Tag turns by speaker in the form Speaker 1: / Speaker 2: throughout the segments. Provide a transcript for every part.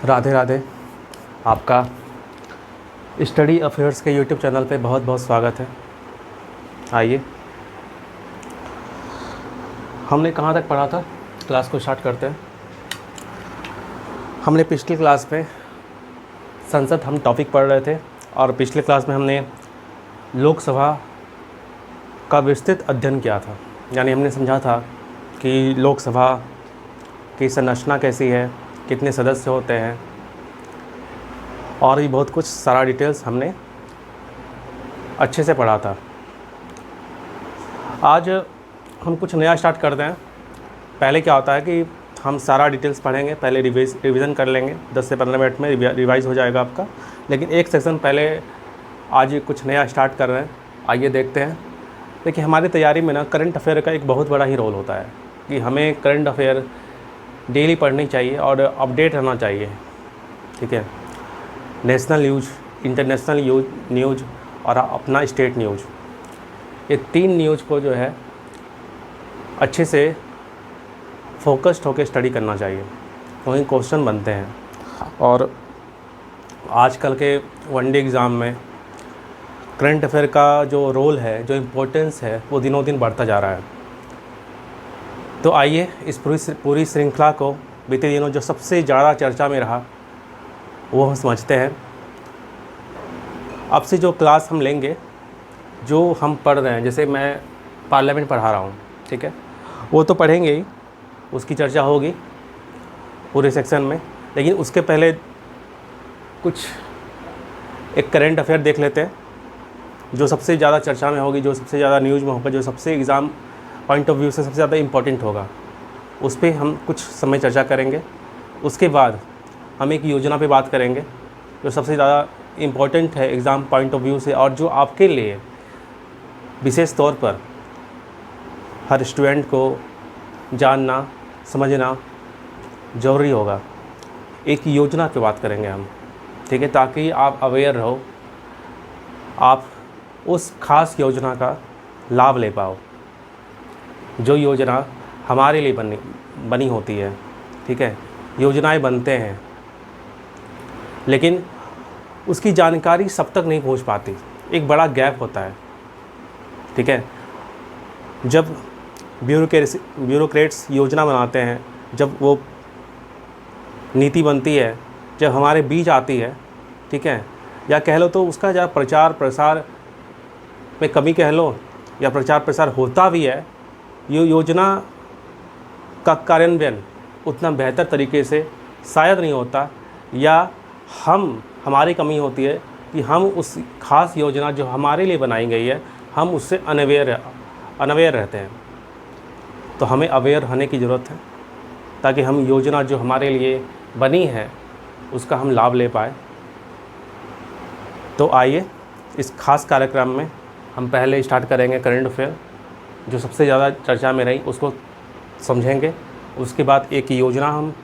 Speaker 1: राधे राधे। आपका study affairs के YouTube channel पे बहुत बहुत स्वागत है। आइए, हमने कहाँ तक पढ़ा था, क्लास को स्टार्ट करते हैं। हमने पिछली क्लास में संसद हम टॉपिक पढ़ रहे थे और पिछले क्लास में हमने लोकसभा का विस्तृत अध्ययन किया था। यानी हमने समझा था कि लोकसभा की संरचना कैसी है, कितने सदस्य होते हैं और भी बहुत कुछ सारा डिटेल्स हमने अच्छे से पढ़ा था। आज हम कुछ नया स्टार्ट करते हैं। पहले क्या होता है कि हम सारा डिटेल्स पढ़ेंगे, पहले रिवीजन कर लेंगे, 10 से 15 मिनट में रिवाइज़ हो जाएगा आपका। लेकिन एक सेक्शन पहले आज कुछ नया स्टार्ट कर रहे हैं, आइए देखते हैं। देखिए, हमारी तैयारी में ना करंट अफेयर का एक बहुत बड़ा ही रोल होता है कि हमें करंट अफेयर डेली पढ़नी चाहिए और अपडेट रहना चाहिए। ठीक है, नेशनल न्यूज़, इंटरनेशनल न्यूज़ और अपना स्टेट न्यूज़, ये 3 न्यूज़ को जो है अच्छे से फोकस्ड होकर स्टडी करना चाहिए, वहीं क्वेश्चन बनते हैं। और आजकल के वनडे एग्ज़ाम में करंट अफेयर का जो रोल है, जो इम्पोर्टेंस है, वो दिनों दिन बढ़ता जा रहा है। तो आइए इस पूरी श्रृंखला को बीते दिनों जो सबसे ज़्यादा चर्चा में रहा वो हम समझते हैं। अब से जो क्लास हम लेंगे, जो हम पढ़ रहे हैं, जैसे मैं पार्लियामेंट पढ़ा रहा हूँ, ठीक है, वो तो पढ़ेंगे ही, उसकी चर्चा होगी पूरे सेक्शन में। लेकिन उसके पहले कुछ एक करंट अफेयर देख लेते हैं जो सबसे ज़्यादा चर्चा में होगी, जो सबसे ज़्यादा न्यूज़ में होगा, जो सबसे एग्ज़ाम पॉइंट ऑफ व्यू से सबसे ज़्यादा इम्पोर्टेंट होगा। उस पर हम कुछ समय चर्चा करेंगे। उसके बाद हम एक योजना पे बात करेंगे जो सबसे ज़्यादा इम्पोर्टेंट है एग्ज़ाम पॉइंट ऑफ व्यू से, और जो आपके लिए विशेष तौर पर हर स्टूडेंट को जानना समझना ज़रूरी होगा। एक योजना पे बात करेंगे हम, ठीक है, ताकि आप अवेयर रहो, आप उस खास योजना का लाभ ले पाओ जो योजना हमारे लिए बनी होती है। ठीक है, योजनाएं बनते हैं लेकिन उसकी जानकारी सब तक नहीं पहुंच पाती, एक बड़ा गैप होता है। ठीक है, जब ब्यूरोक्रेट्स योजना बनाते हैं, जब वो नीति बनती है, जब हमारे बीच आती है, ठीक है, या कह लो तो उसका जब प्रचार प्रसार में कमी कह लो, या प्रचार प्रसार होता भी है, ये योजना का कार्यान्वयन उतना बेहतर तरीके से शायद नहीं होता, या हमारी कमी होती है कि हम उस खास योजना जो हमारे लिए बनाई गई है, हम उससे अनअवेयर रहते हैं। तो हमें अवेयर होने की ज़रूरत है ताकि हम योजना जो हमारे लिए बनी है उसका हम लाभ ले पाए। तो आइए इस खास कार्यक्रम में हम पहले स्टार्ट करेंगे करंट अफेयर जो सबसे ज़्यादा चर्चा में रही, उसको समझेंगे। उसके बाद एक योजना हम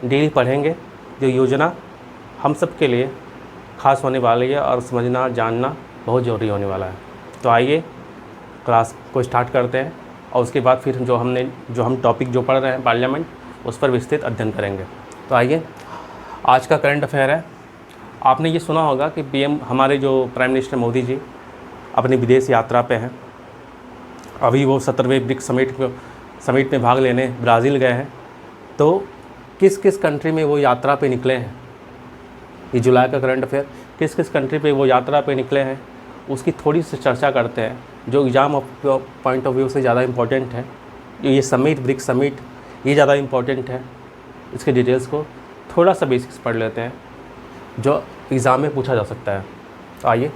Speaker 1: डेली पढ़ेंगे, जो योजना हम सब के लिए ख़ास होने वाली है और समझना जानना बहुत ज़रूरी होने वाला है। तो आइए क्लास को स्टार्ट करते हैं और उसके बाद फिर जो हम टॉपिक जो पढ़ रहे हैं पार्लियामेंट, उस पर विस्तृत अध्ययन करेंगे। तो आइए, आज का करंट अफेयर है, आपने ये सुना होगा कि पीएम हमारे जो प्राइम मिनिस्टर मोदी जी अपनी विदेश यात्रा पे हैं। अभी वो 17वें ब्रिक्स समिट में भाग लेने ब्राज़ील गए हैं। तो किस किस कंट्री में वो यात्रा पे निकले हैं, ये जुलाई का करंट अफेयर, किस किस कंट्री पे वो यात्रा पे निकले हैं उसकी थोड़ी सी चर्चा करते हैं, जो एग्ज़ाम पॉइंट ऑफ व्यू से ज़्यादा इम्पोर्टेंट है। ये समिट, ब्रिक्स समिट, ये ज़्यादा इम्पोर्टेंट है। इसके डिटेल्स को थोड़ा सा बेसिक्स पढ़ लेते हैं जो एग्ज़ाम में पूछा जा सकता है। तो आइए,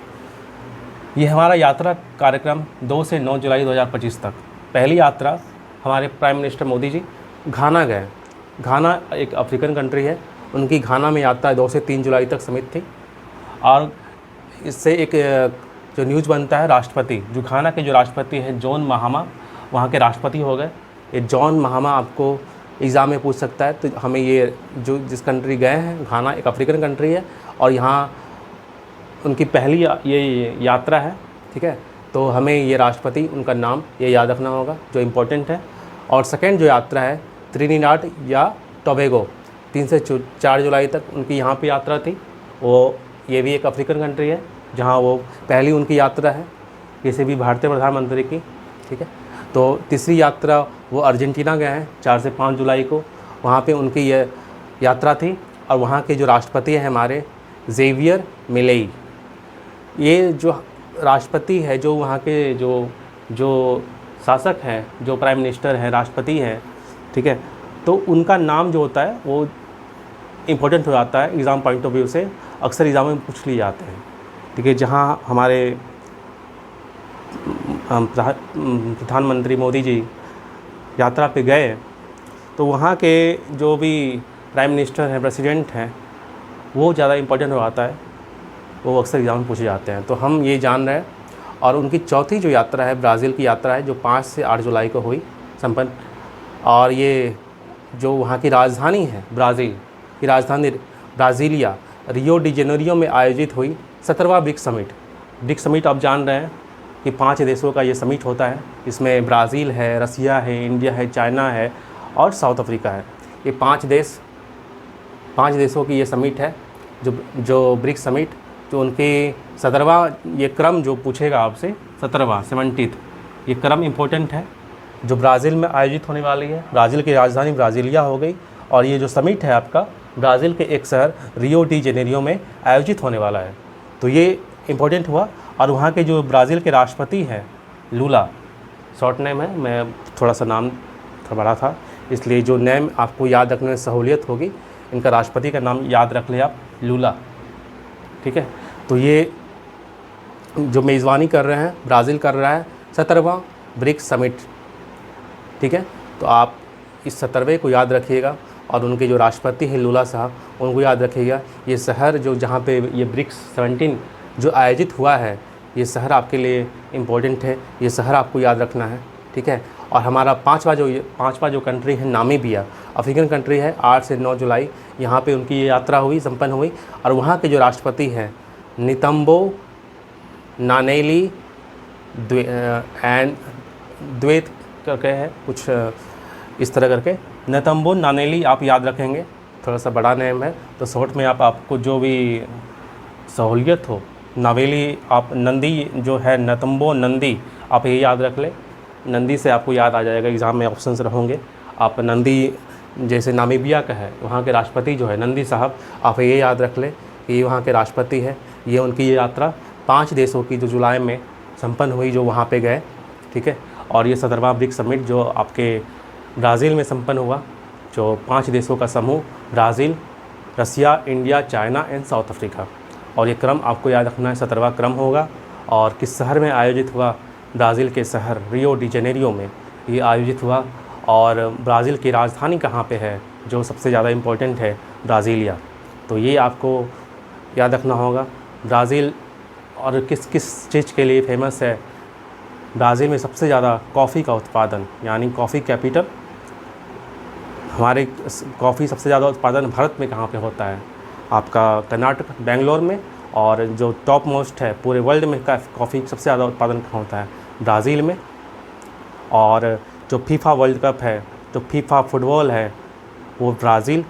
Speaker 1: ये हमारा यात्रा कार्यक्रम 2 से 9 जुलाई 2025 तक। पहली यात्रा हमारे प्राइम मिनिस्टर मोदी जी घाना गए। घाना एक अफ्रीकन कंट्री है, उनकी घाना में यात्रा 2 से 3 जुलाई तक सीमित थी। और इससे एक जो न्यूज़ बनता है, राष्ट्रपति, जो घाना के जो राष्ट्रपति हैं जॉन महामा, वहाँ के राष्ट्रपति हो गए। ये जॉन महामा आपको एग्ज़ाम में पूछ सकता है। तो हमें ये जो जिस कंट्री गए हैं, घाना एक अफ्रीकन कंट्री है और यहाँ उनकी पहली ये यात्रा है, ठीक है। तो हमें ये राष्ट्रपति उनका नाम ये याद रखना होगा जो इम्पोर्टेंट है। और सेकेंड जो यात्रा है त्रिनिदाद या टोबैगो, 3 से 4 जुलाई तक उनकी यहाँ पे यात्रा थी। वो ये भी एक अफ्रीकन कंट्री है जहाँ वो पहली उनकी यात्रा है किसी भी भारतीय प्रधानमंत्री की, ठीक है। तो तीसरी यात्रा वो अर्जेंटीना गए हैं 4 से 5 जुलाई को, वहाँ पे उनकी ये यात्रा थी। और वहाँ के जो राष्ट्रपति हैं हमारे ज़ेवियर मिलेई, ये जो राष्ट्रपति है, जो वहाँ के जो शासक हैं, जो प्राइम मिनिस्टर हैं, राष्ट्रपति हैं, ठीक है। तो उनका नाम जो होता है वो इम्पोर्टेंट हो जाता है एग्ज़ाम पॉइंट ऑफ व्यू से, अक्सर एग्ज़ाम में पूछ लिए जाते हैं, ठीक है। जहाँ हमारे प्रधानमंत्री मोदी जी यात्रा पे गए तो वहाँ के जो भी प्राइम मिनिस्टर हैं, प्रेसिडेंट हैं, वो ज़्यादा इम्पोर्टेंट हो जाता है, वो अक्सर एग्ज़ाम में पूछे जाते हैं। तो हम ये जान रहे हैं। और उनकी चौथी जो यात्रा है ब्राज़ील की यात्रा है जो 5 से 8 जुलाई को हुई संपन्न। और ये जो वहाँ की राजधानी है, ब्राज़ील की राजधानी ब्राज़ीलिया, रियो डी जेनेरियो में आयोजित हुई 17वां ब्रिक्स समिट। ब्रिक्स समिट आप जान रहे हैं कि 5 देशों का ये समिट होता है। इसमें ब्राज़ील है, रसिया है, इंडिया है, चाइना है और साउथ अफ्रीका है। ये 5 देशों की ये समिट है जो ब्रिक्स समिट, जो उनके 17वां ये क्रम जो पूछेगा आपसे, 17वां 70th ये क्रम इम्पोर्टेंट है जो ब्राज़ील में आयोजित होने वाली है। ब्राज़ील की राजधानी ब्राज़ीलिया हो गई। और ये जो समिट है आपका ब्राज़ील के एक शहर रियो डी जेनेरियो में आयोजित होने वाला है। तो ये इम्पोर्टेंट हुआ। और वहाँ के जो ब्राज़ील के राष्ट्रपति हैं लूला, शॉर्ट नेम है, मैं थोड़ा सा नाम थोड़ा बड़ा था इसलिए जो नेम आपको याद रखने में सहूलियत होगी, इनका राष्ट्रपति का नाम याद रख ले आप, लूला, ठीक है। तो ये जो मेज़बानी कर रहे हैं ब्राज़ील कर रहा है 17वां ब्रिक्स समिट, ठीक है। तो आप इस 17वें को याद रखिएगा और उनके जो राष्ट्रपति हैं लूला साहब, उनको याद रखिएगा। ये शहर जो जहाँ पे ये ब्रिक्स 17 जो आयोजित हुआ है, ये शहर आपके लिए इम्पोर्टेंट है, ये शहर आपको याद रखना है, ठीक है। और हमारा पांचवा जो कंट्री है नामीबिया, अफ्रीकन कंट्री है, 8 से 9 जुलाई यहाँ पे उनकी ये यात्रा हुई, संपन्न हुई। और वहाँ के जो राष्ट्रपति हैं नितंबो नानेली द्वेत करके है कुछ इस तरह करके, नितंबो नानेली आप याद रखेंगे, थोड़ा सा बड़ा नेम है। तो शॉर्ट में आपको जो भी सहूलियत हो, नावेली आप नंदी जो है नितंबो नंदी आप ये याद रख ले, नंदी से आपको याद आ जाएगा, एग्ज़ाम में ऑप्शंस रहेंगे। आप नंदी जैसे नामीबिया का है, वहाँ के राष्ट्रपति जो है नंदी साहब, आप ये याद रख ले कि ये वहाँ के राष्ट्रपति है। ये उनकी ये यात्रा 5 देशों की जो जुलाई में संपन्न हुई, जो वहाँ पे गए, ठीक है। और ये 17वां ब्रिक्स समिट जो आपके ब्राज़ील में संपन्न हुआ, जो 5 देशों का समूह, Brazil, Russia, India, China and South Africa. और ये क्रम आपको याद रखना है, 17वां क्रम होगा। और किस शहर में आयोजित हुआ, ब्राज़ील के शहर रियो डी जेनेरियो में ये आयोजित हुआ। और ब्राज़ील की राजधानी कहाँ पे है, जो सबसे ज़्यादा इम्पोर्टेंट है, ब्राज़ीलिया। तो ये आपको याद रखना होगा। ब्राज़ील और किस किस चीज़ के लिए फेमस है, ब्राज़ील में सबसे ज़्यादा कॉफ़ी का उत्पादन, यानी कॉफ़ी कैपिटल। हमारे कॉफ़ी सबसे ज़्यादा उत्पादन भारत में कहाँ पे होता है, आपका कर्नाटक, बेंगलोर में। और जो टॉप मोस्ट है पूरे वर्ल्ड में कॉफ़ी सबसे ज़्यादा उत्पादन कहाँ होता है, ब्राज़ील में। और जो फीफा वर्ल्ड कप है, जो फीफा फुटबॉल है, वो ब्राज़ील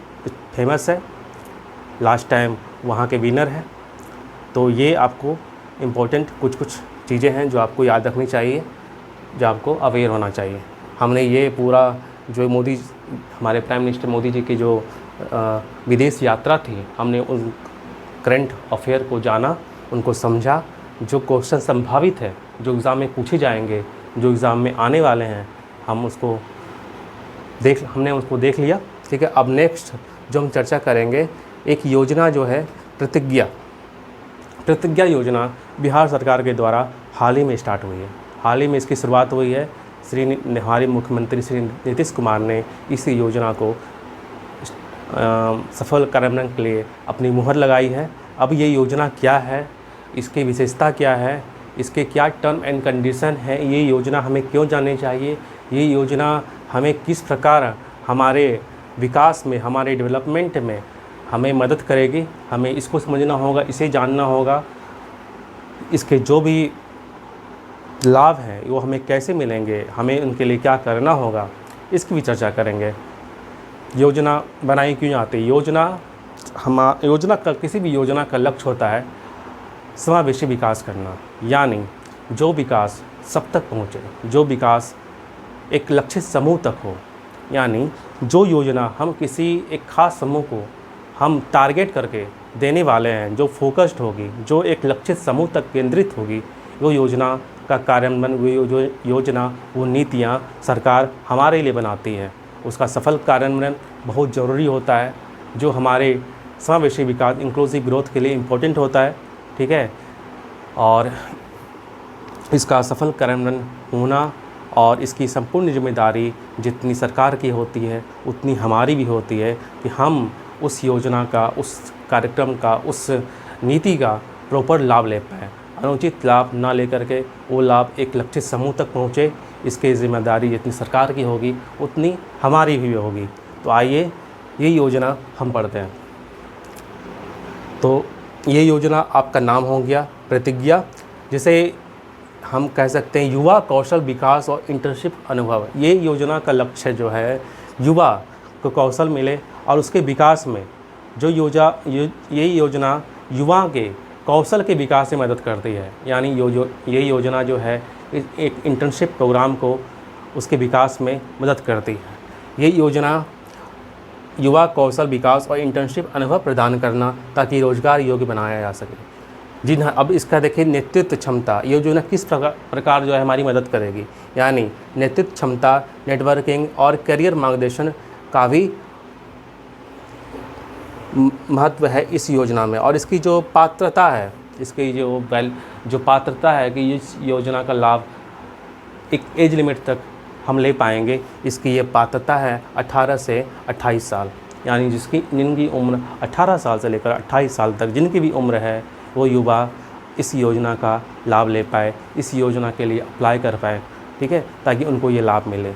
Speaker 1: फेमस है, लास्ट टाइम वहाँ के विनर है। तो ये आपको इम्पोर्टेंट कुछ चीज़ें हैं जो आपको याद रखनी चाहिए, जो आपको अवेयर होना चाहिए। हमने ये पूरा जो हमारे प्राइम मिनिस्टर मोदी जी की जो विदेश यात्रा थी, हमने उन करंट अफेयर को जाना, उनको समझा, जो क्वेश्चन संभावित है, जो एग्ज़ाम में पूछे जाएंगे, जो एग्ज़ाम में आने वाले हैं, हमने उसको देख लिया, ठीक है। अब नेक्स्ट जो हम चर्चा करेंगे, एक योजना जो है प्रतिज्ञा योजना बिहार सरकार के द्वारा हाल ही में स्टार्ट हुई है। हाल ही में इसकी शुरुआत हुई है। हमारे मुख्यमंत्री श्री नीतीश कुमार ने इस योजना को सफल कार्यान्वयन के लिए अपनी मुहर लगाई है। अब ये योजना क्या है, इसकी विशेषता क्या है, इसके क्या टर्म एंड कंडीशन है, ये योजना हमें क्यों जाननी चाहिए, ये योजना हमें किस प्रकार हमारे विकास में, हमारे डेवलपमेंट में हमें मदद करेगी। हमें इसको समझना होगा, इसे जानना होगा, इसके जो भी लाभ हैं वो हमें कैसे मिलेंगे, हमें उनके लिए क्या करना होगा, इसकी भी चर्चा करेंगे। योजना बनाई क्यों जाती है? योजना का, किसी भी योजना का लक्ष्य होता है समावेशी विकास करना, यानी जो विकास सब तक पहुँचे, जो विकास एक लक्षित समूह तक हो। यानी जो योजना हम किसी एक खास समूह को हम टारगेट करके देने वाले हैं, जो फोकस्ड होगी, जो एक लक्षित समूह तक केंद्रित होगी, वो योजना का कार्यान्वयन, वो योजना, वो नीतियाँ सरकार हमारे लिए बनाती है। उसका सफल कार्यान्वयन बहुत ज़रूरी होता है, जो हमारे समावेशी विकास, इंक्लूसिव ग्रोथ के लिए इम्पोर्टेंट होता है। ठीक है, और इसका सफल कार्यान्वयन होना और इसकी संपूर्ण जिम्मेदारी जितनी सरकार की होती है उतनी हमारी भी होती है कि हम उस योजना का, उस कार्यक्रम का, उस नीति का प्रॉपर लाभ ले पाएँ। अनुचित लाभ ना लेकर के वो लाभ एक लक्षित समूह तक पहुँचे, इसकी जिम्मेदारी जितनी सरकार की होगी उतनी हमारी भी होगी। तो आइए ये योजना हम पढ़ते हैं। तो ये योजना, आपका नाम हो गया प्रतिज्ञा, जिसे हम कह सकते हैं युवा कौशल विकास और इंटर्नशिप अनुभव। ये योजना का लक्ष्य जो है युवा को कौशल मिले और उसके विकास में जो ये योजना युवा के कौशल के विकास में मदद करती है। यानी ये योजना जो है एक इंटर्नशिप प्रोग्राम को उसके विकास में मदद करती है। ये योजना युवा कौशल विकास और इंटर्नशिप अनुभव प्रदान करना ताकि रोजगार योग्य बनाया जा सके। जी हाँ, अब इसका देखिए नेतृत्व क्षमता, ये योजना किस प्रकार जो है हमारी मदद करेगी। यानी नेतृत्व क्षमता, नेटवर्किंग और करियर मार्गदर्शन का भी महत्व है इस योजना में। और इसकी जो पात्रता है, इसकी जो पात्रता है कि इस योजना का लाभ एक एज लिमिट तक हम ले पाएंगे, इसकी ये पात्रता है 18 से 28 साल। यानी जिनकी उम्र 18 साल से लेकर 28 साल तक जिनकी भी उम्र है, वो युवा इस योजना का लाभ ले पाए, इस योजना के लिए अप्लाई कर पाए। ठीक है, ताकि उनको ये लाभ मिले।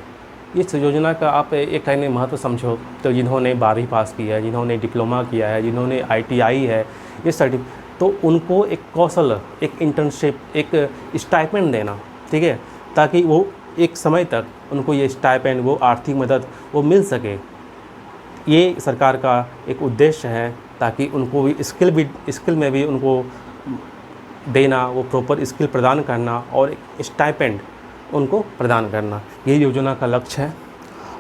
Speaker 1: इस योजना का आप एक कहने महत्व समझो तो जिन्होंने 12वीं पास किया है, जिन्होंने डिप्लोमा किया है, जिन्होंने ITI है, ये सर्टिफिकेट, तो उनको एक कौशल, एक इंटर्नशिप, एक स्टाइपेंड देना। ठीक है, ताकि वो एक समय तक उनको ये स्टाइपेंड, वो आर्थिक मदद वो मिल सके। ये सरकार का एक उद्देश्य है, ताकि उनको भी स्किल में भी उनको देना, वो प्रॉपर स्किल प्रदान करना और एक स्टाइपेंड उनको प्रदान करना, ये योजना का लक्ष्य है।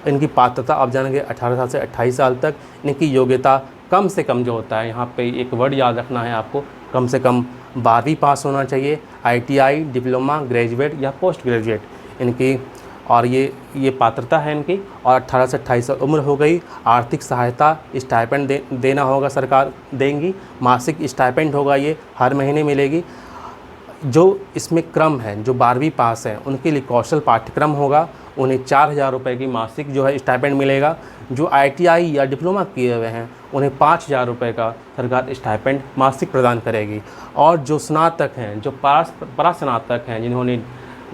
Speaker 1: इनकी पात्रता आप जानेंगे 18 साल से 28 साल तक। इनकी योग्यता कम से कम जो होता है, यहाँ पे एक वर्ड याद रखना है आपको, कम से कम 12वीं पास होना चाहिए, ITI, डिप्लोमा, ग्रेजुएट या पोस्ट ग्रेजुएट इनकी, और ये पात्रता है इनकी। और 18 से 28 साल उम्र हो गई। आर्थिक सहायता स्टाइपेंड देना होगा, सरकार देंगी। मासिक स्टाइपेंड होगा, ये हर महीने मिलेगी। जो इसमें क्रम है, जो 12वीं पास हैं उनके लिए कौशल पाठ्यक्रम होगा, उन्हें 4000 रुपये की मासिक जो है स्टाइपेंड मिलेगा। जो ITI या डिप्लोमा किए हुए हैं उन्हें 5000 रुपये का सरकार स्टाइपेंड मासिक प्रदान करेगी। और जो स्नातक हैं, जो परास्नातक हैं, जिन्होंने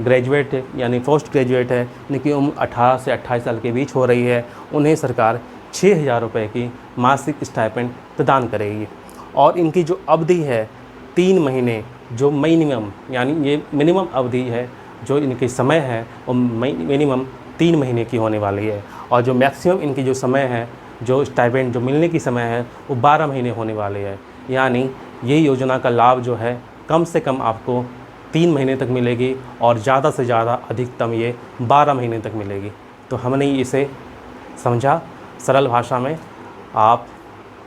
Speaker 1: ग्रेजुएट यानी पोस्ट ग्रेजुएट है, जिनकी उम्र 18 से 28 साल के बीच हो रही है, उन्हें सरकार 6000 रुपये की मासिक स्टाइपेंड प्रदान करेगी। और इनकी जो अवधि है 3 महीने, जो मिनिमम, यानी ये मिनिमम अवधि है, जो इनके समय है वो मिनिमम 3 महीने की होने वाली है। और जो मैक्सिमम इनकी जो समय है, जो स्टाइपेंड जो मिलने की समय है, वो 12 महीने होने वाले है। यानी ये योजना का लाभ जो है कम से कम आपको 3 महीने तक मिलेगी और ज़्यादा से ज़्यादा अधिकतम ये 12 महीने तक मिलेगी। तो हमने इसे समझा सरल भाषा में। आप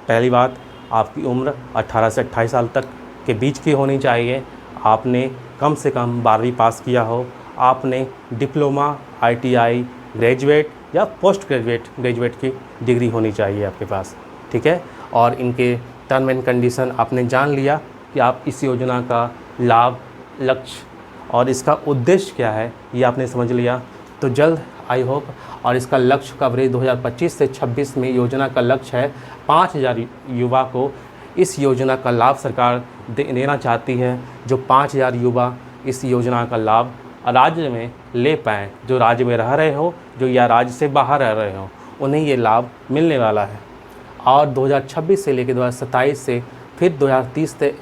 Speaker 1: पहली बात, आपकी उम्र 18 से 28 साल तक के बीच की होनी चाहिए। आपने कम से कम 12वीं पास किया हो, आपने डिप्लोमा, ITI, ग्रेजुएट या पोस्ट ग्रेजुएट की डिग्री होनी चाहिए आपके पास। ठीक है, और इनके टर्म एंड कंडीशन आपने जान लिया कि आप इस योजना का लाभ, लक्ष्य और इसका उद्देश्य क्या है, ये आपने समझ लिया। तो जल्द आई होप, और इसका लक्ष्य कवरेज 2025 से 26 में योजना का लक्ष्य है 5000 युवा को इस योजना का लाभ सरकार देना चाहती है। जो 5000 युवा इस योजना का लाभ राज्य में ले पाएँ, जो राज्य में रह रहे हो, जो या राज्य से बाहर रह रहे हो, उन्हें ये लाभ मिलने वाला है। और 2026 से लेकर 2027 से फिर 2030 से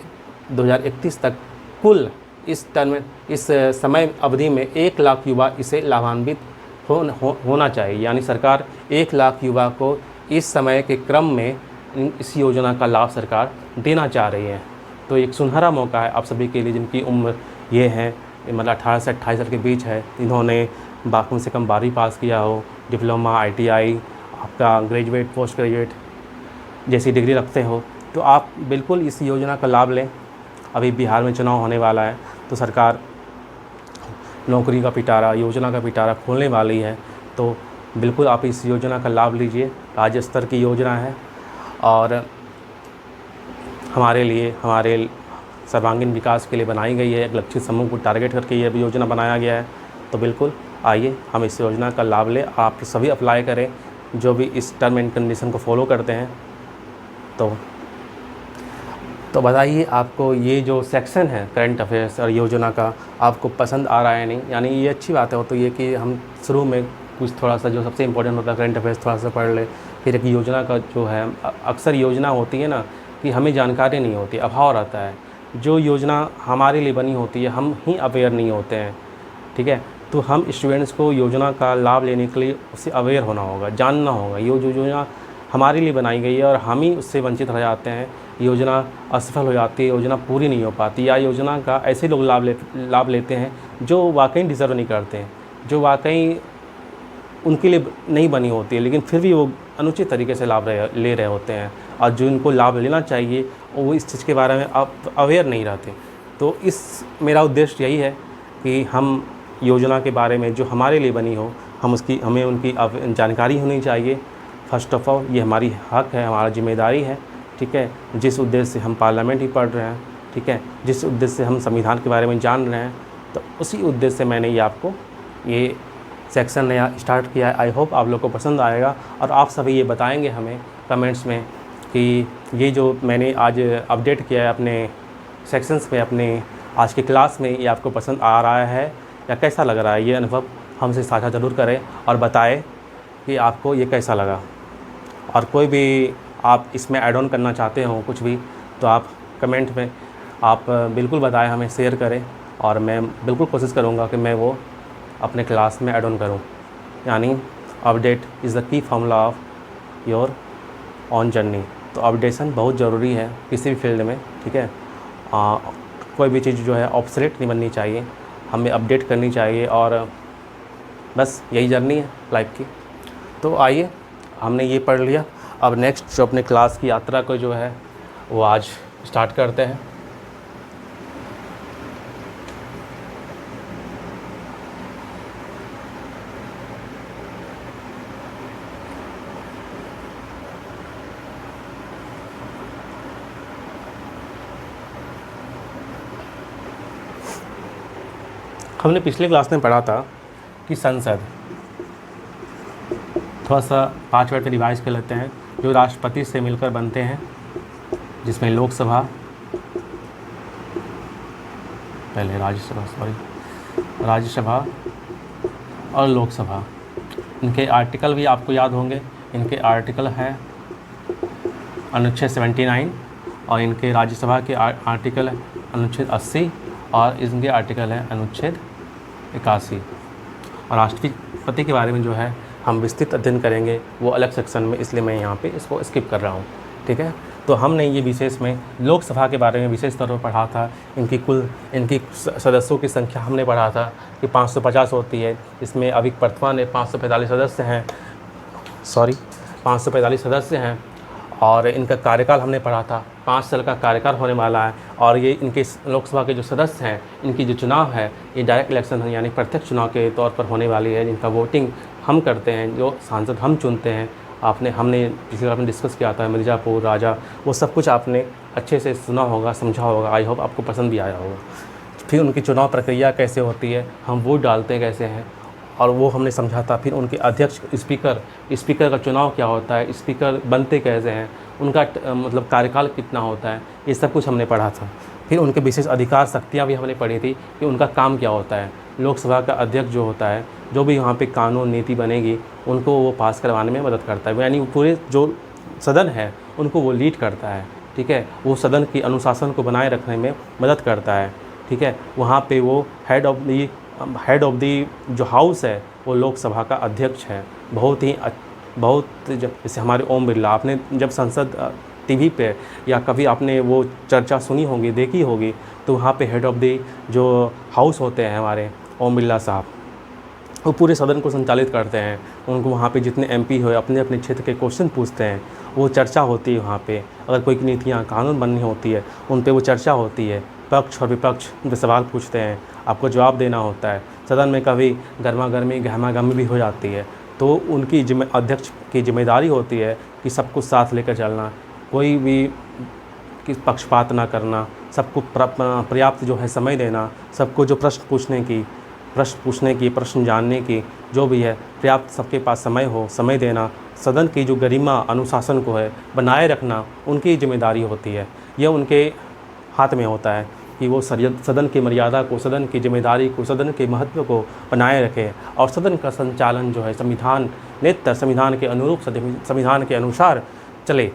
Speaker 1: 2031 तक कुल इस समय अवधि में 1 लाख युवा इसे लाभान्वित होना चाहिए। यानी सरकार 1 लाख युवा को इस समय के क्रम में इस योजना का लाभ सरकार देना चाह रही है। तो एक सुनहरा मौका है आप सभी के लिए जिनकी उम्र ये है, मतलब 18 से 28 साल के बीच है, इन्होंने कम से कम 12वीं पास किया हो, डिप्लोमा, ITI, आपका ग्रेजुएट, पोस्ट ग्रेजुएट जैसी डिग्री रखते हो, तो आप बिल्कुल इस योजना का लाभ लें। अभी बिहार में चुनाव होने वाला है तो सरकार नौकरी का पिटारा, योजना का पिटारा खोलने वाली है, तो बिल्कुल आप इस योजना का लाभ लीजिए। राज्य स्तर की योजना है और हमारे सर्वांगीण विकास के लिए बनाई गई है। एक लक्षित समूह को टारगेट करके ये योजना बनाया गया है। तो बिल्कुल आइए हम इस योजना का लाभ लें। आप सभी अप्लाई करें जो भी इस टर्म एंड कंडीशन को फॉलो करते हैं। तो बताइए आपको ये जो सेक्शन है करंट अफेयर्स और योजना का आपको पसंद आ रहा है नहीं। यानी ये अच्छी बात है हो तो ये कि हम शुरू में कुछ थोड़ा सा जो सबसे इम्पोर्टेंट होता है करंट अफेयर्स थोड़ा सा पढ़ ले, फिर एक योजना का जो है अक्सर योजना होती है ना कि हमें जानकारी नहीं होती, अभाव रहता है। जो योजना हमारे लिए बनी होती है हम ही अवेयर नहीं होते हैं, ठीक है। तो हम स्टूडेंट्स को योजना का लाभ लेने के लिए उससे अवेयर होना होगा, जानना होगा। ये जो योजना हमारे लिए बनाई गई है और हम ही उससे वंचित रह जाते हैं, योजना असफल हो जाती है, योजना पूरी नहीं हो पाती, या योजना का ऐसे लोग लाभ लेते हैं जो वाकई डिज़र्व नहीं करते हैं, जो वाकई उनके लिए नहीं बनी होती है, लेकिन फिर भी वो अनुचित तरीके से लाभ ले रहे होते हैं। और जो इनको लाभ लेना चाहिए वो इस चीज़ के बारे में अवेयर नहीं रहते। तो मेरा उद्देश्य यही है कि हम योजना के बारे में जो हमारे लिए बनी हो हमें उनकी जानकारी होनी चाहिए। फर्स्ट ऑफ ऑल ये हमारी हक है, हमारा जिम्मेदारी है, ठीक है। जिस उद्देश्य से हम पार्लियामेंट ही पढ़ रहे हैं, ठीक है, जिस उद्देश्य से हम संविधान के बारे में जान रहे हैं, तो उसी उद्देश्य से मैंने ये आपको ये सेक्शन नया स्टार्ट किया है। आई होप आप लोग को पसंद आएगा और आप सभी ये बताएंगे हमें कमेंट्स में कि ये जो मैंने आज अपडेट किया है अपने सेक्शंस में, अपने आज की क्लास में, ये आपको पसंद आ रहा है या कैसा लग रहा है। ये अनुभव हमसे साझा ज़रूर करें और बताएं कि आपको ये कैसा लगा। और कोई भी आप इसमें ऐड ऑन करना चाहते हो कुछ भी, तो आप कमेंट में आप बिल्कुल बताएं, हमें शेयर करें और मैं बिल्कुल कोशिश करूँगा कि मैं वो अपने क्लास में ऐड ऑन करूँ। यानी update is the key formula of your on journey. तो अपडेशन बहुत ज़रूरी है किसी भी फील्ड में, ठीक है। कोई भी चीज़ जो है ऑब्सोलेट नहीं बननी चाहिए, हमें अपडेट करनी चाहिए और बस यही जर्नी है लाइफ की। तो आइए हमने ये पढ़ लिया, अब नेक्स्ट जो अपने क्लास की यात्रा को जो है वो आज स्टार्ट करते हैं। हमने पिछले क्लास में पढ़ा था कि संसद, थोड़ा सा 5 मिनट में रिवाइज कर लेते हैं, जो राष्ट्रपति से मिलकर बनते हैं, जिसमें लोकसभा, पहले राज्यसभा और लोकसभा। इनके आर्टिकल भी आपको याद होंगे। इनके आर्टिकल हैं अनुच्छेद 79 और इनके राज्यसभा के आर्टिकल अनुच्छेद 80 और इनके आर्टिकल हैं अनुच्छेद 81। और राष्ट्रपति के बारे में जो है हम विस्तृत अध्ययन करेंगे वो अलग सेक्शन में, इसलिए मैं यहाँ पे इसको स्किप कर रहा हूँ, ठीक है। तो हमने ये विशेष में लोकसभा के बारे में विशेष तौर पर पढ़ा था। इनकी सदस्यों की संख्या हमने पढ़ा था कि 550 होती है। इसमें अभी वर्तमान 545 सदस्य हैं, 545 सदस्य हैं। और इनका कार्यकाल हमने पढ़ा था, 5 साल का कार्यकाल होने वाला है। और ये इनके लोकसभा के जो सदस्य हैं, इनकी जो चुनाव है ये डायरेक्ट इलेक्शन है, यानी प्रत्यक्ष चुनाव के तौर पर होने वाली है, जिनका वोटिंग हम करते हैं, जो सांसद हम चुनते हैं। हमने जिसे आपने डिस्कस किया था मिर्ज़ापुर, राजा, वो सब कुछ आपने अच्छे से सुना होगा, समझा होगा। आई होप आपको पसंद भी आया होगा। फिर उनकी चुनाव प्रक्रिया कैसे होती है, हम वोट डालते कैसे हैं, और वो हमने समझा था। फिर उनके अध्यक्ष स्पीकर का चुनाव क्या होता है, स्पीकर बनते कैसे हैं, उनका मतलब कार्यकाल कितना होता है, ये सब कुछ हमने पढ़ा था। फिर उनके विशेष अधिकार शक्तियाँ भी हमने पढ़ी थी कि उनका काम क्या होता है। लोकसभा का अध्यक्ष जो होता है, जो भी वहाँ पे कानून नीति बनेगी उनको वो पास करवाने में मदद करता है, यानी पूरे जो सदन है उनको वो लीड करता है, ठीक है। वो सदन की अनुशासन को बनाए रखने में मदद करता है, ठीक है। वहाँ पे वो हेड ऑफ दी जो हाउस है वो लोकसभा का अध्यक्ष है। बहुत जैसे हमारे ओम बिरला, आपने जब संसद टीवी पे या कभी आपने वो चर्चा सुनी होगी, देखी होगी, तो वहाँ पे हेड ऑफ़ दी जो हाउस होते हैं हमारे ओम बिरला साहब, वो पूरे सदन को संचालित करते हैं। उनको वहाँ पे जितने एमपी हो अपने अपने क्षेत्र के क्वेश्चन पूछते हैं, वो चर्चा होती है वहाँ पे। अगर कोई नीतियाँ कानून बननी होती है उन पे वो चर्चा होती है, पक्ष और विपक्ष उन पे सवाल पूछते हैं, आपको जवाब देना होता है। सदन में कभी गरमा गहमी भी हो जाती है, तो उनकी अध्यक्ष की जिम्मेदारी होती है कि सबको साथ लेकर चलना, कोई भी पक्षपात ना करना, सबको पर्याप्त जो है समय देना, सबको जो प्रश्न पूछने की प्रश्न जानने की जो भी है पर्याप्त सबके पास समय देना, सदन की जो गरिमा अनुशासन को है बनाए रखना उनकी जिम्मेदारी होती है। यह उनके हाथ में होता है कि वो सदन की मर्यादा को, सदन की जिम्मेदारी को, सदन के महत्व को बनाए रखें और सदन का संचालन जो है संविधान के अनुरूप, संविधान के अनुसार चले,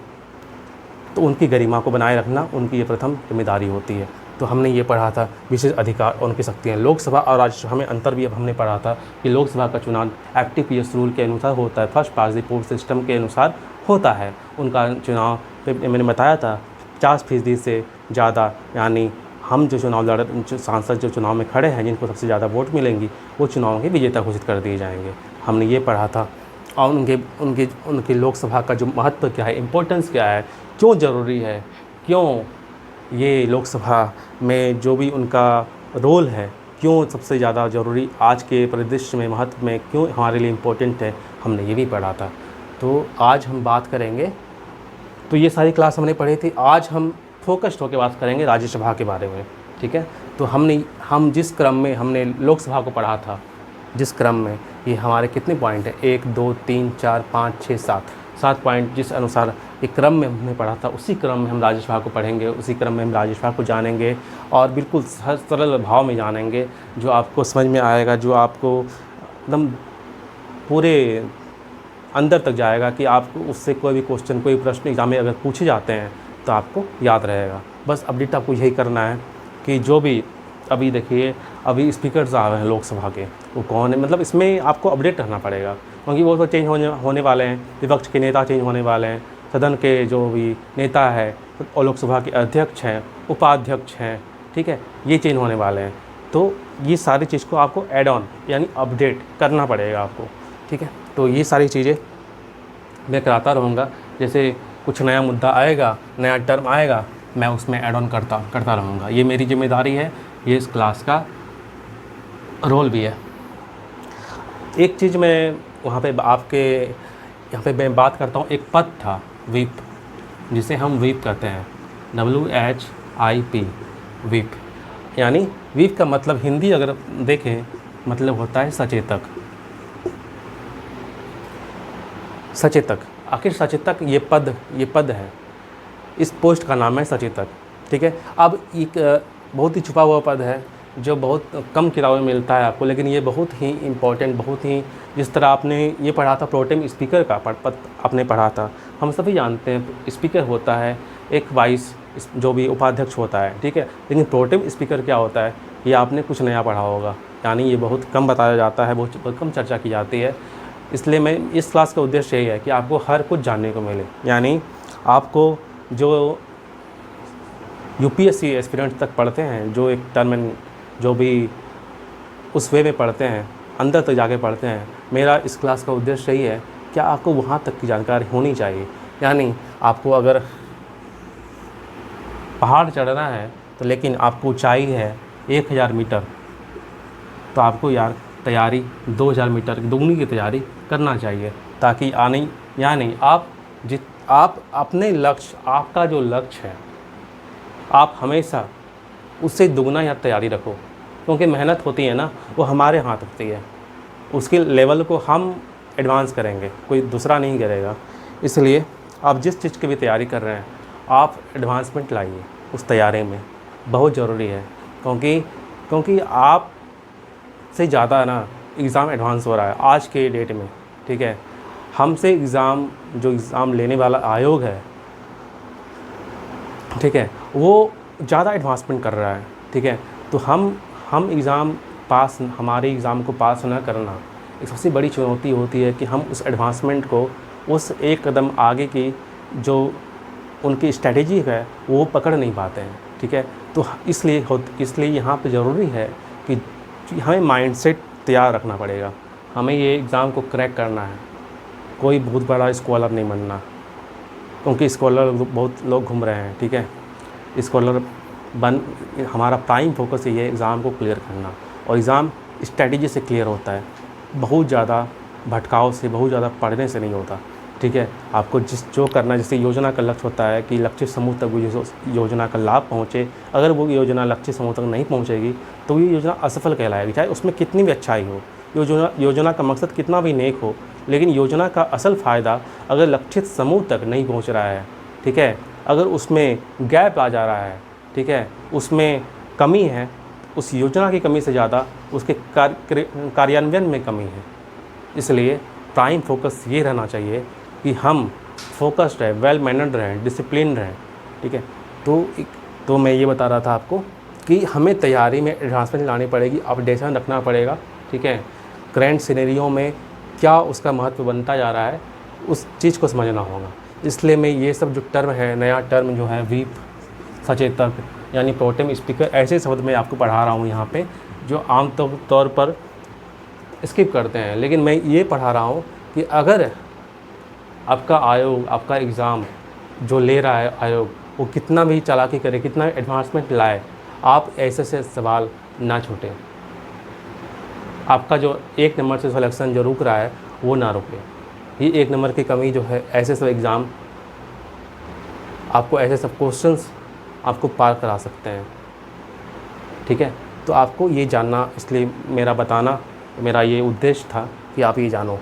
Speaker 1: तो उनकी गरिमा को बनाए रखना उनकी ये प्रथम जिम्मेदारी होती है। तो हमने ये पढ़ा था विशेष अधिकार और उनकी शक्तियाँ। लोकसभा और राज्यसभा में अंतर भी अब हमने पढ़ा था कि लोकसभा का चुनाव FTPS रूल के अनुसार होता है, first pass the post system के अनुसार होता है। उनका चुनाव मैंने बताया था 50% से ज़्यादा, यानी हम जो सांसद जो चुनाव में खड़े हैं, जिनको सबसे ज़्यादा वोट मिलेंगी, वो चुनाव के विजेता घोषित कर दिए जाएंगे। हमने ये पढ़ा था। और उनके लोकसभा का जो महत्व क्या है, इम्पोर्टेंस क्या है, क्यों ज़रूरी है, क्यों ये लोकसभा में जो भी उनका रोल है क्यों सबसे ज़्यादा ज़रूरी आज के परिदृश्य में, महत्व में क्यों हमारे लिए इम्पोर्टेंट है, हमने ये भी पढ़ा था। तो आज हम बात करेंगे, तो ये सारी क्लास हमने पढ़ी थी। आज हम फोकस्ड होकर बात करेंगे राज्यसभा के बारे में, ठीक है। तो हम जिस क्रम में हमने लोकसभा को पढ़ा था, जिस क्रम में, ये हमारे कितने पॉइंट हैं, 1 2 3 4 5 6 7 पॉइंट, जिस अनुसार एक क्रम में हमने पढ़ा था, उसी क्रम में हम राज्यसभा को पढ़ेंगे, उसी क्रम में हम राज्यसभा को जानेंगे और बिल्कुल सरल भाव में जानेंगे, जो आपको समझ में आएगा, जो आपको एकदम पूरे अंदर तक जाएगा कि आपको उससे कोई भी क्वेश्चन, कोई प्रश्न एग्जाम में अगर पूछे जाते हैं तो आपको याद रहेगा। बस अपडेट आपको यही करना है कि जो भी अभी देखिए, अभी स्पीकर साहब हैं लोकसभा के, वो कौन है, मतलब इसमें आपको अपडेट रहना पड़ेगा, क्योंकि वो तो चेंज होने वाले हैं, विपक्ष के नेता चेंज होने वाले हैं, सदन के जो भी नेता है और लोकसभा के अध्यक्ष हैं, उपाध्यक्ष हैं, ठीक है, ये चेंज होने वाले हैं। तो ये सारी चीज़ को आपको ऐड ऑन यानी अपडेट करना पड़ेगा आपको, ठीक है। तो ये सारी चीज़ें मैं कराता रहूँगा, जैसे कुछ नया मुद्दा आएगा, नया टर्म आएगा, मैं उसमें ऐड ऑन करता रहूँगा। ये मेरी जिम्मेदारी है, ये इस क्लास का रोल भी है। एक चीज़ मैं वहाँ पे आपके यहाँ पे मैं बात करता हूँ, एक पद था व्हीप, जिसे हम व्हीप कहते हैं, WHIP, व्हीप। यानी व्हीप का मतलब हिंदी अगर देखें मतलब होता है सचेतक। आखिर सचेतक ये पद है, इस पोस्ट का नाम है सचेतक, ठीक है। अब एक बहुत ही छुपा हुआ पद है जो बहुत कम किताबों में मिलता है आपको, लेकिन ये बहुत ही इम्पोर्टेंट, बहुत ही, जिस तरह आपने ये पढ़ा था प्रोटेम स्पीकर का पद आपने पढ़ा था, हम सभी जानते हैं स्पीकर होता है एक वाइस जो भी उपाध्यक्ष होता है, ठीक है। लेकिन प्रोटेम स्पीकर क्या होता है, ये आपने कुछ नया पढ़ा होगा, यानी ये बहुत कम बताया जाता है, बहुत कम चर्चा की जाती है। इसलिए मैं इस क्लास का उद्देश्य यही है कि आपको हर कुछ जानने को मिले, यानी आपको जो UPSC एस्पिरेंट तक पढ़ते हैं, जो एक टर्म जो भी उस वे में पढ़ते हैं, अंदर तक जाके पढ़ते हैं, मेरा इस क्लास का उद्देश्य यही है कि आपको वहाँ तक की जानकारी होनी चाहिए। यानी आपको अगर पहाड़ चढ़ना है तो लेकिन आपको ऊंचाई है 1000 मीटर, तो आपको यार तैयारी 2000 मीटर दुगनी की तैयारी करना चाहिए, ताकि आप अपने लक्ष्य, आपका जो लक्ष्य है, आप हमेशा उससे दुगना या तैयारी रखो, क्योंकि मेहनत होती है ना, वो हमारे हाथ होती है, उसके लेवल को हम एडवांस करेंगे, कोई दूसरा नहीं करेगा। इसलिए आप जिस चीज़ की भी तैयारी कर रहे हैं, आप एडवांसमेंट लाइए उस तैयारी में, बहुत ज़रूरी है, क्योंकि आप से ज़्यादा ना एग्ज़ाम एडवांस हो रहा है आज के डेट में, ठीक है। हमसे जो एग्ज़ाम लेने वाला आयोग है, ठीक है, वो ज़्यादा एडवांसमेंट कर रहा है, ठीक है। तो हम हमारे एग्ज़ाम को पास ना करना एक सबसे बड़ी चुनौती होती है कि हम उस एडवांसमेंट को, उस एक कदम आगे की जो उनकी स्ट्रैटेजी है वो पकड़ नहीं पाते हैं, ठीक है। तो इसलिए यहाँ पे ज़रूरी है कि हमें माइंडसेट तैयार रखना पड़ेगा। हमें ये एग्ज़ाम को क्रैक करना है, कोई बहुत बड़ा स्कॉलर नहीं बनना, क्योंकि स्कॉलर बहुत लोग घूम रहे हैं, ठीक है। हमारा प्राइम फोकस ये है एग्ज़ाम को क्लियर करना, और एग्ज़ाम स्ट्रैटेजी से क्लियर होता है, बहुत ज़्यादा भटकाव से, बहुत ज़्यादा पढ़ने से नहीं होता, ठीक है। आपको जो करना है, जैसे योजना का लक्ष्य होता है कि लक्ष्य समूह तक वो योजना का लाभ पहुँचे। अगर वो योजना लक्ष्य समूह तक नहीं पहुँचेगी तो ये योजना असफल कहलाएगी, चाहे उसमें कितनी भी अच्छाई हो। योजना का मकसद कितना भी नेक हो, लेकिन योजना का असल फ़ायदा अगर लक्षित समूह तक नहीं पहुँच रहा है, ठीक है, अगर उसमें गैप आ जा रहा है, ठीक है, उसमें कमी है, उस योजना की कमी से ज़्यादा उसके कार्यान्वयन में कमी है। इसलिए प्राइम फोकस ये रहना चाहिए कि हम फोकस्ड रहें, वेल मैनर्ड रहें, डिसिप्लिन रहें, ठीक है। तो मैं ये बता रहा था आपको कि हमें तैयारी में एडवांसमेंट लानी पड़ेगी, अपडेशन रखना पड़ेगा, ठीक है। करंट सिनेरियो में क्या उसका महत्व बनता जा रहा है, उस चीज़ को समझना होगा। इसलिए मैं ये सब जो टर्म है, नया टर्म जो है व्हीप, सचेतक यानी प्रोटेम स्पीकर, ऐसे शब्द मैं आपको पढ़ा रहा हूँ यहाँ पे, जो आम तौर पर स्किप करते हैं। लेकिन मैं ये पढ़ा रहा हूँ कि अगर आपका आयोग, आपका एग्ज़ाम जो ले रहा है आयोग, वो कितना भी चालाकी करे, कितना एडवांसमेंट लाए, आप ऐसे से सवाल ना छूटें। आपका जो 1 नंबर से सिलेक्शन जो रुक रहा है वो ना रुके। ये 1 नंबर की कमी जो है, ऐसे सब एग्ज़ाम आपको, ऐसे सब क्वेश्चंस आपको पार करा सकते हैं, ठीक है। तो आपको ये जानना, इसलिए मेरा ये उद्देश्य था कि आप ये जानो।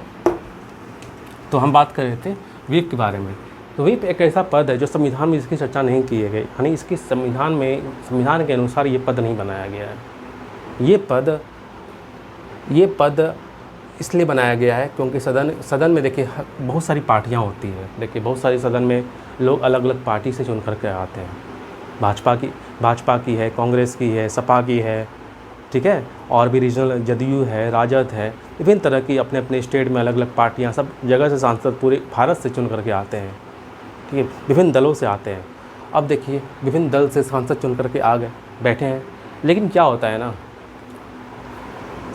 Speaker 1: तो हम बात कर रहे थे व्हीप के बारे में। तो व्हीप एक ऐसा पद है जो संविधान में इसकी चर्चा नहीं की गई, यानी इसकी संविधान के अनुसार ये पद नहीं बनाया गया है। ये पद इसलिए बनाया गया है क्योंकि सदन में देखिए बहुत सारी पार्टियां होती हैं। देखिए बहुत सारी सदन में लोग अलग अलग पार्टी से चुन करके आते हैं। भाजपा की है, कांग्रेस की है, सपा की है, ठीक है, और भी रीजनल जदयू है, राजद है, विभिन्न तरह की अपने अपने स्टेट में अलग अलग पार्टियां, सब जगह से सांसद पूरे भारत से चुन करके आते हैं, ठीक है, विभिन्न दलों से आते हैं। अब देखिए विभिन्न दल से सांसद चुन करके आ गए, बैठे हैं, लेकिन क्या होता है ना,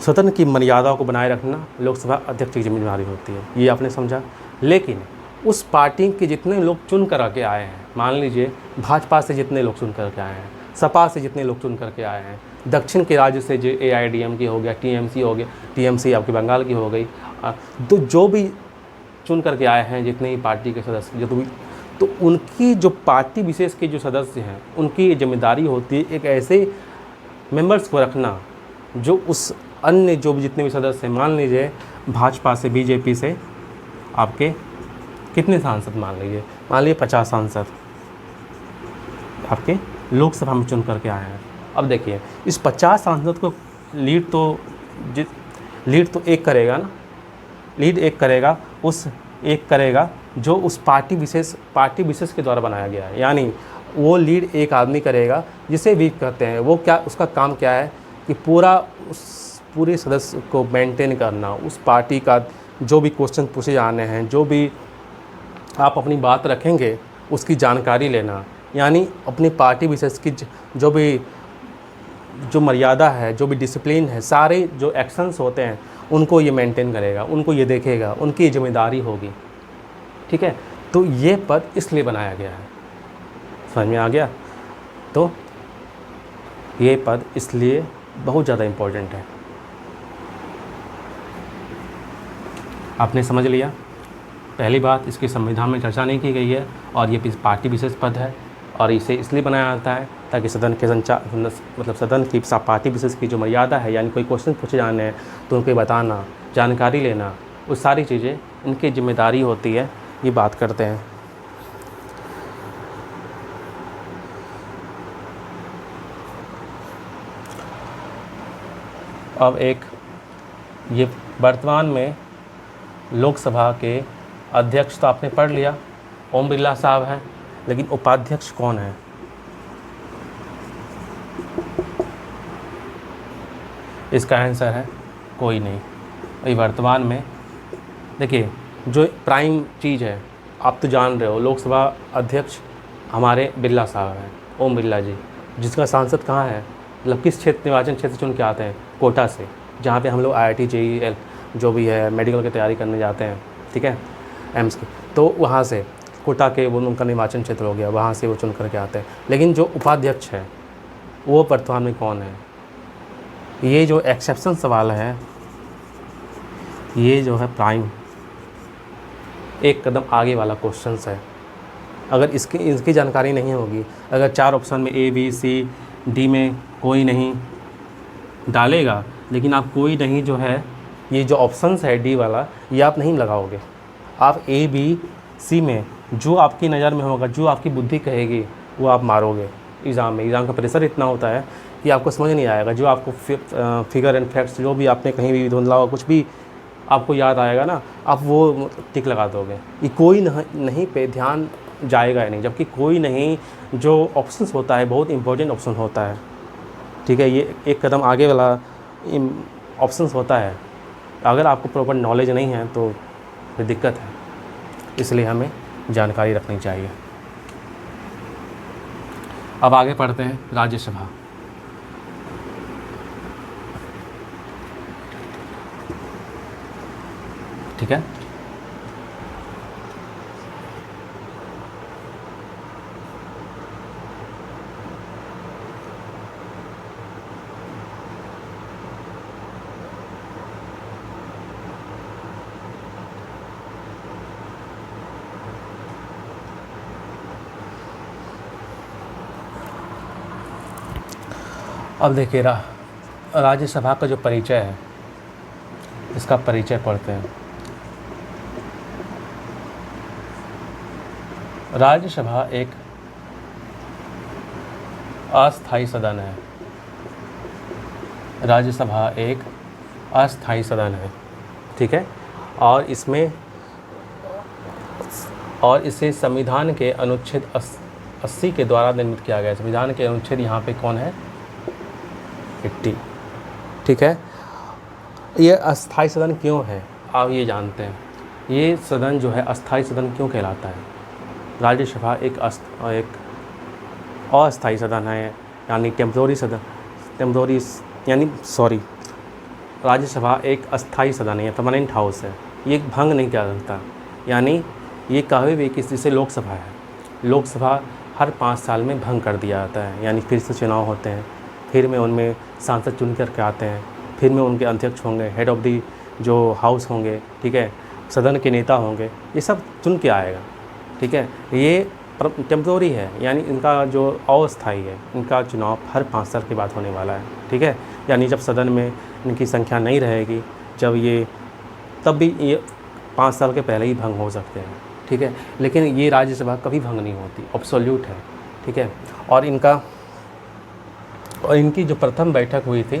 Speaker 1: सदन की मर्यादा को बनाए रखना लोकसभा अध्यक्ष की जिम्मेदारी होती है, ये आपने समझा। लेकिन उस पार्टी के जितने लोग चुन कर के आए हैं, मान लीजिए भाजपा से जितने लोग चुन करके आए हैं, सपा से जितने लोग चुन करके आए हैं, दक्षिण के राज्य से जो AIDMK हो गया, TMC हो गया, TMC आपकी बंगाल की हो गई, तो जो भी चुन करके आए हैं जितने ही पार्टी के सदस्य, तो उनकी जो पार्टी विशेष के जो सदस्य हैं, उनकी जिम्मेदारी होती है एक ऐसे मेंबर्स को रखना जो उस अन्य जो भी जितने भी सदस्य हैं, मान लीजिए भाजपा से, BJP से आपके कितने सांसद, मान लीजिए 50 सांसद आपके लोकसभा में चुन करके आए हैं। अब देखिए इस 50 सांसद को लीड तो एक करेगा ना, लीड एक करेगा जो उस पार्टी विशेष के द्वारा बनाया गया है। यानी वो लीड एक आदमी करेगा जिसे व्हीप कहते हैं। वो क्या, उसका काम क्या है कि पूरे सदस्य को मेंटेन करना, उस पार्टी का जो भी क्वेश्चन पूछे जाने हैं, जो भी आप अपनी बात रखेंगे उसकी जानकारी लेना, यानी अपनी पार्टी विशेष की जो मर्यादा है, जो भी डिसिप्लिन है, सारे जो एक्शंस होते हैं उनको ये मेंटेन करेगा, उनको ये देखेगा, उनकी जिम्मेदारी होगी, ठीक है। तो ये पद इसलिए बनाया गया है, समझ में आ गया। तो ये पद इसलिए बहुत ज़्यादा इम्पोर्टेंट है, आपने समझ लिया। पहली बात, इसकी संविधान में चर्चा नहीं की गई है और ये पार्टी विशेष पद है, और इसे इसलिए बनाया जाता है ताकि सदन की पार्टी विशेष की जो मर्यादा है, यानी कोई क्वेश्चन पूछे जाने हैं तो उनको बताना, जानकारी लेना, वो सारी चीज़ें इनकी जिम्मेदारी होती है। ये बात करते हैं। अब एक ये वर्तमान में लोकसभा के अध्यक्ष तो आपने पढ़ लिया, ओम बिरला साहब हैं, लेकिन उपाध्यक्ष कौन है? इसका आंसर है कोई नहीं। अभी वर्तमान में देखिए, जो प्राइम चीज़ है, आप तो जान रहे हो, लोकसभा अध्यक्ष हमारे बिरला साहब हैं, ओम बिरला जी, जिसका सांसद कहाँ है, मतलब किस क्षेत्र, निर्वाचन क्षेत्र चुन के आते हैं, कोटा से, जहाँ पे हम लोग IIT JEE जो भी है मेडिकल की तैयारी करने जाते हैं, ठीक है, एम्स की, तो वहाँ से कोटा के वो उनका निर्वाचन क्षेत्र हो गया, वहाँ से वो चुन करके आते हैं। लेकिन जो उपाध्यक्ष है वो वर्तमान में कौन है? ये जो एक्सेप्शन सवाल है, ये जो है प्राइम एक कदम आगे वाला क्वेश्चन है। अगर इसकी जानकारी नहीं होगी, अगर 4 ऑप्शन में A B C D में कोई नहीं डालेगा, लेकिन आप कोई नहीं जो है, ये जो ऑप्शंस है D वाला, ये आप नहीं लगाओगे। आप A B C में जो आपकी नज़र में होगा, जो आपकी बुद्धि कहेगी, वो आप मारोगे एग्ज़ाम में। एग्ज़ाम का प्रेशर इतना होता है कि आपको समझ नहीं आएगा। जो आपको फिगर एंड फैक्ट्स जो भी आपने कहीं भी धुंधला हुआ कुछ भी आपको याद आएगा ना, आप वो टिक लगा दोगे। ये कोई नहीं पे ध्यान जाएगा ही नहीं, जबकि कोई नहीं जो ऑप्शंस होता है बहुत इंपॉर्टेंट ऑप्शन होता है, ठीक है, ये एक कदम आगे वाला ऑप्शंस होता है। अगर आपको प्रॉपर नॉलेज नहीं है तो फिर दिक्कत है, इसलिए हमें जानकारी रखनी चाहिए। अब आगे पढ़ते हैं राज्यसभा। ठीक है, अब देखिए राज्यसभा का जो परिचय है, इसका परिचय पढ़ते हैं। राज्यसभा एक अस्थायी सदन है। राज्यसभा एक अस्थायी सदन है, ठीक है, और इसे संविधान के अनुच्छेद 80 के द्वारा निर्मित किया गया है। संविधान के अनुच्छेद यहाँ पे कौन है? 80, ठीक है। ये अस्थायी सदन क्यों है, आप ये जानते हैं? ये सदन जो है अस्थायी सदन क्यों कहलाता है? राज्यसभा एक अस्थायी सदन है, यानी राज्यसभा एक अस्थायी सदन है, परमानेंट हाउस है। ये भंग नहीं किया सकता, यानी ये कभी भी किसी से लोकसभा है, लोकसभा हर 5 साल में भंग कर दिया जाता है, यानी फिर से चुनाव होते हैं, फिर में उनमें सांसद चुन करके आते हैं, फिर में उनके अध्यक्ष होंगे, हेड ऑफ़ दी जो हाउस होंगे, ठीक है, सदन के नेता होंगे, ये सब चुन के आएगा, ठीक है। ये टेम्पोररी है, यानी इनका जो अस्थायी है, इनका चुनाव हर 5 साल के बाद होने वाला है, ठीक है। यानी जब सदन में इनकी संख्या नहीं रहेगी, जब ये तब भी ये 5 साल के पहले ही भंग हो सकते हैं, ठीक है। लेकिन ये राज्यसभा कभी भंग नहीं होती, एब्सोल्यूट है, ठीक है। और इनकी जो प्रथम बैठक हुई थी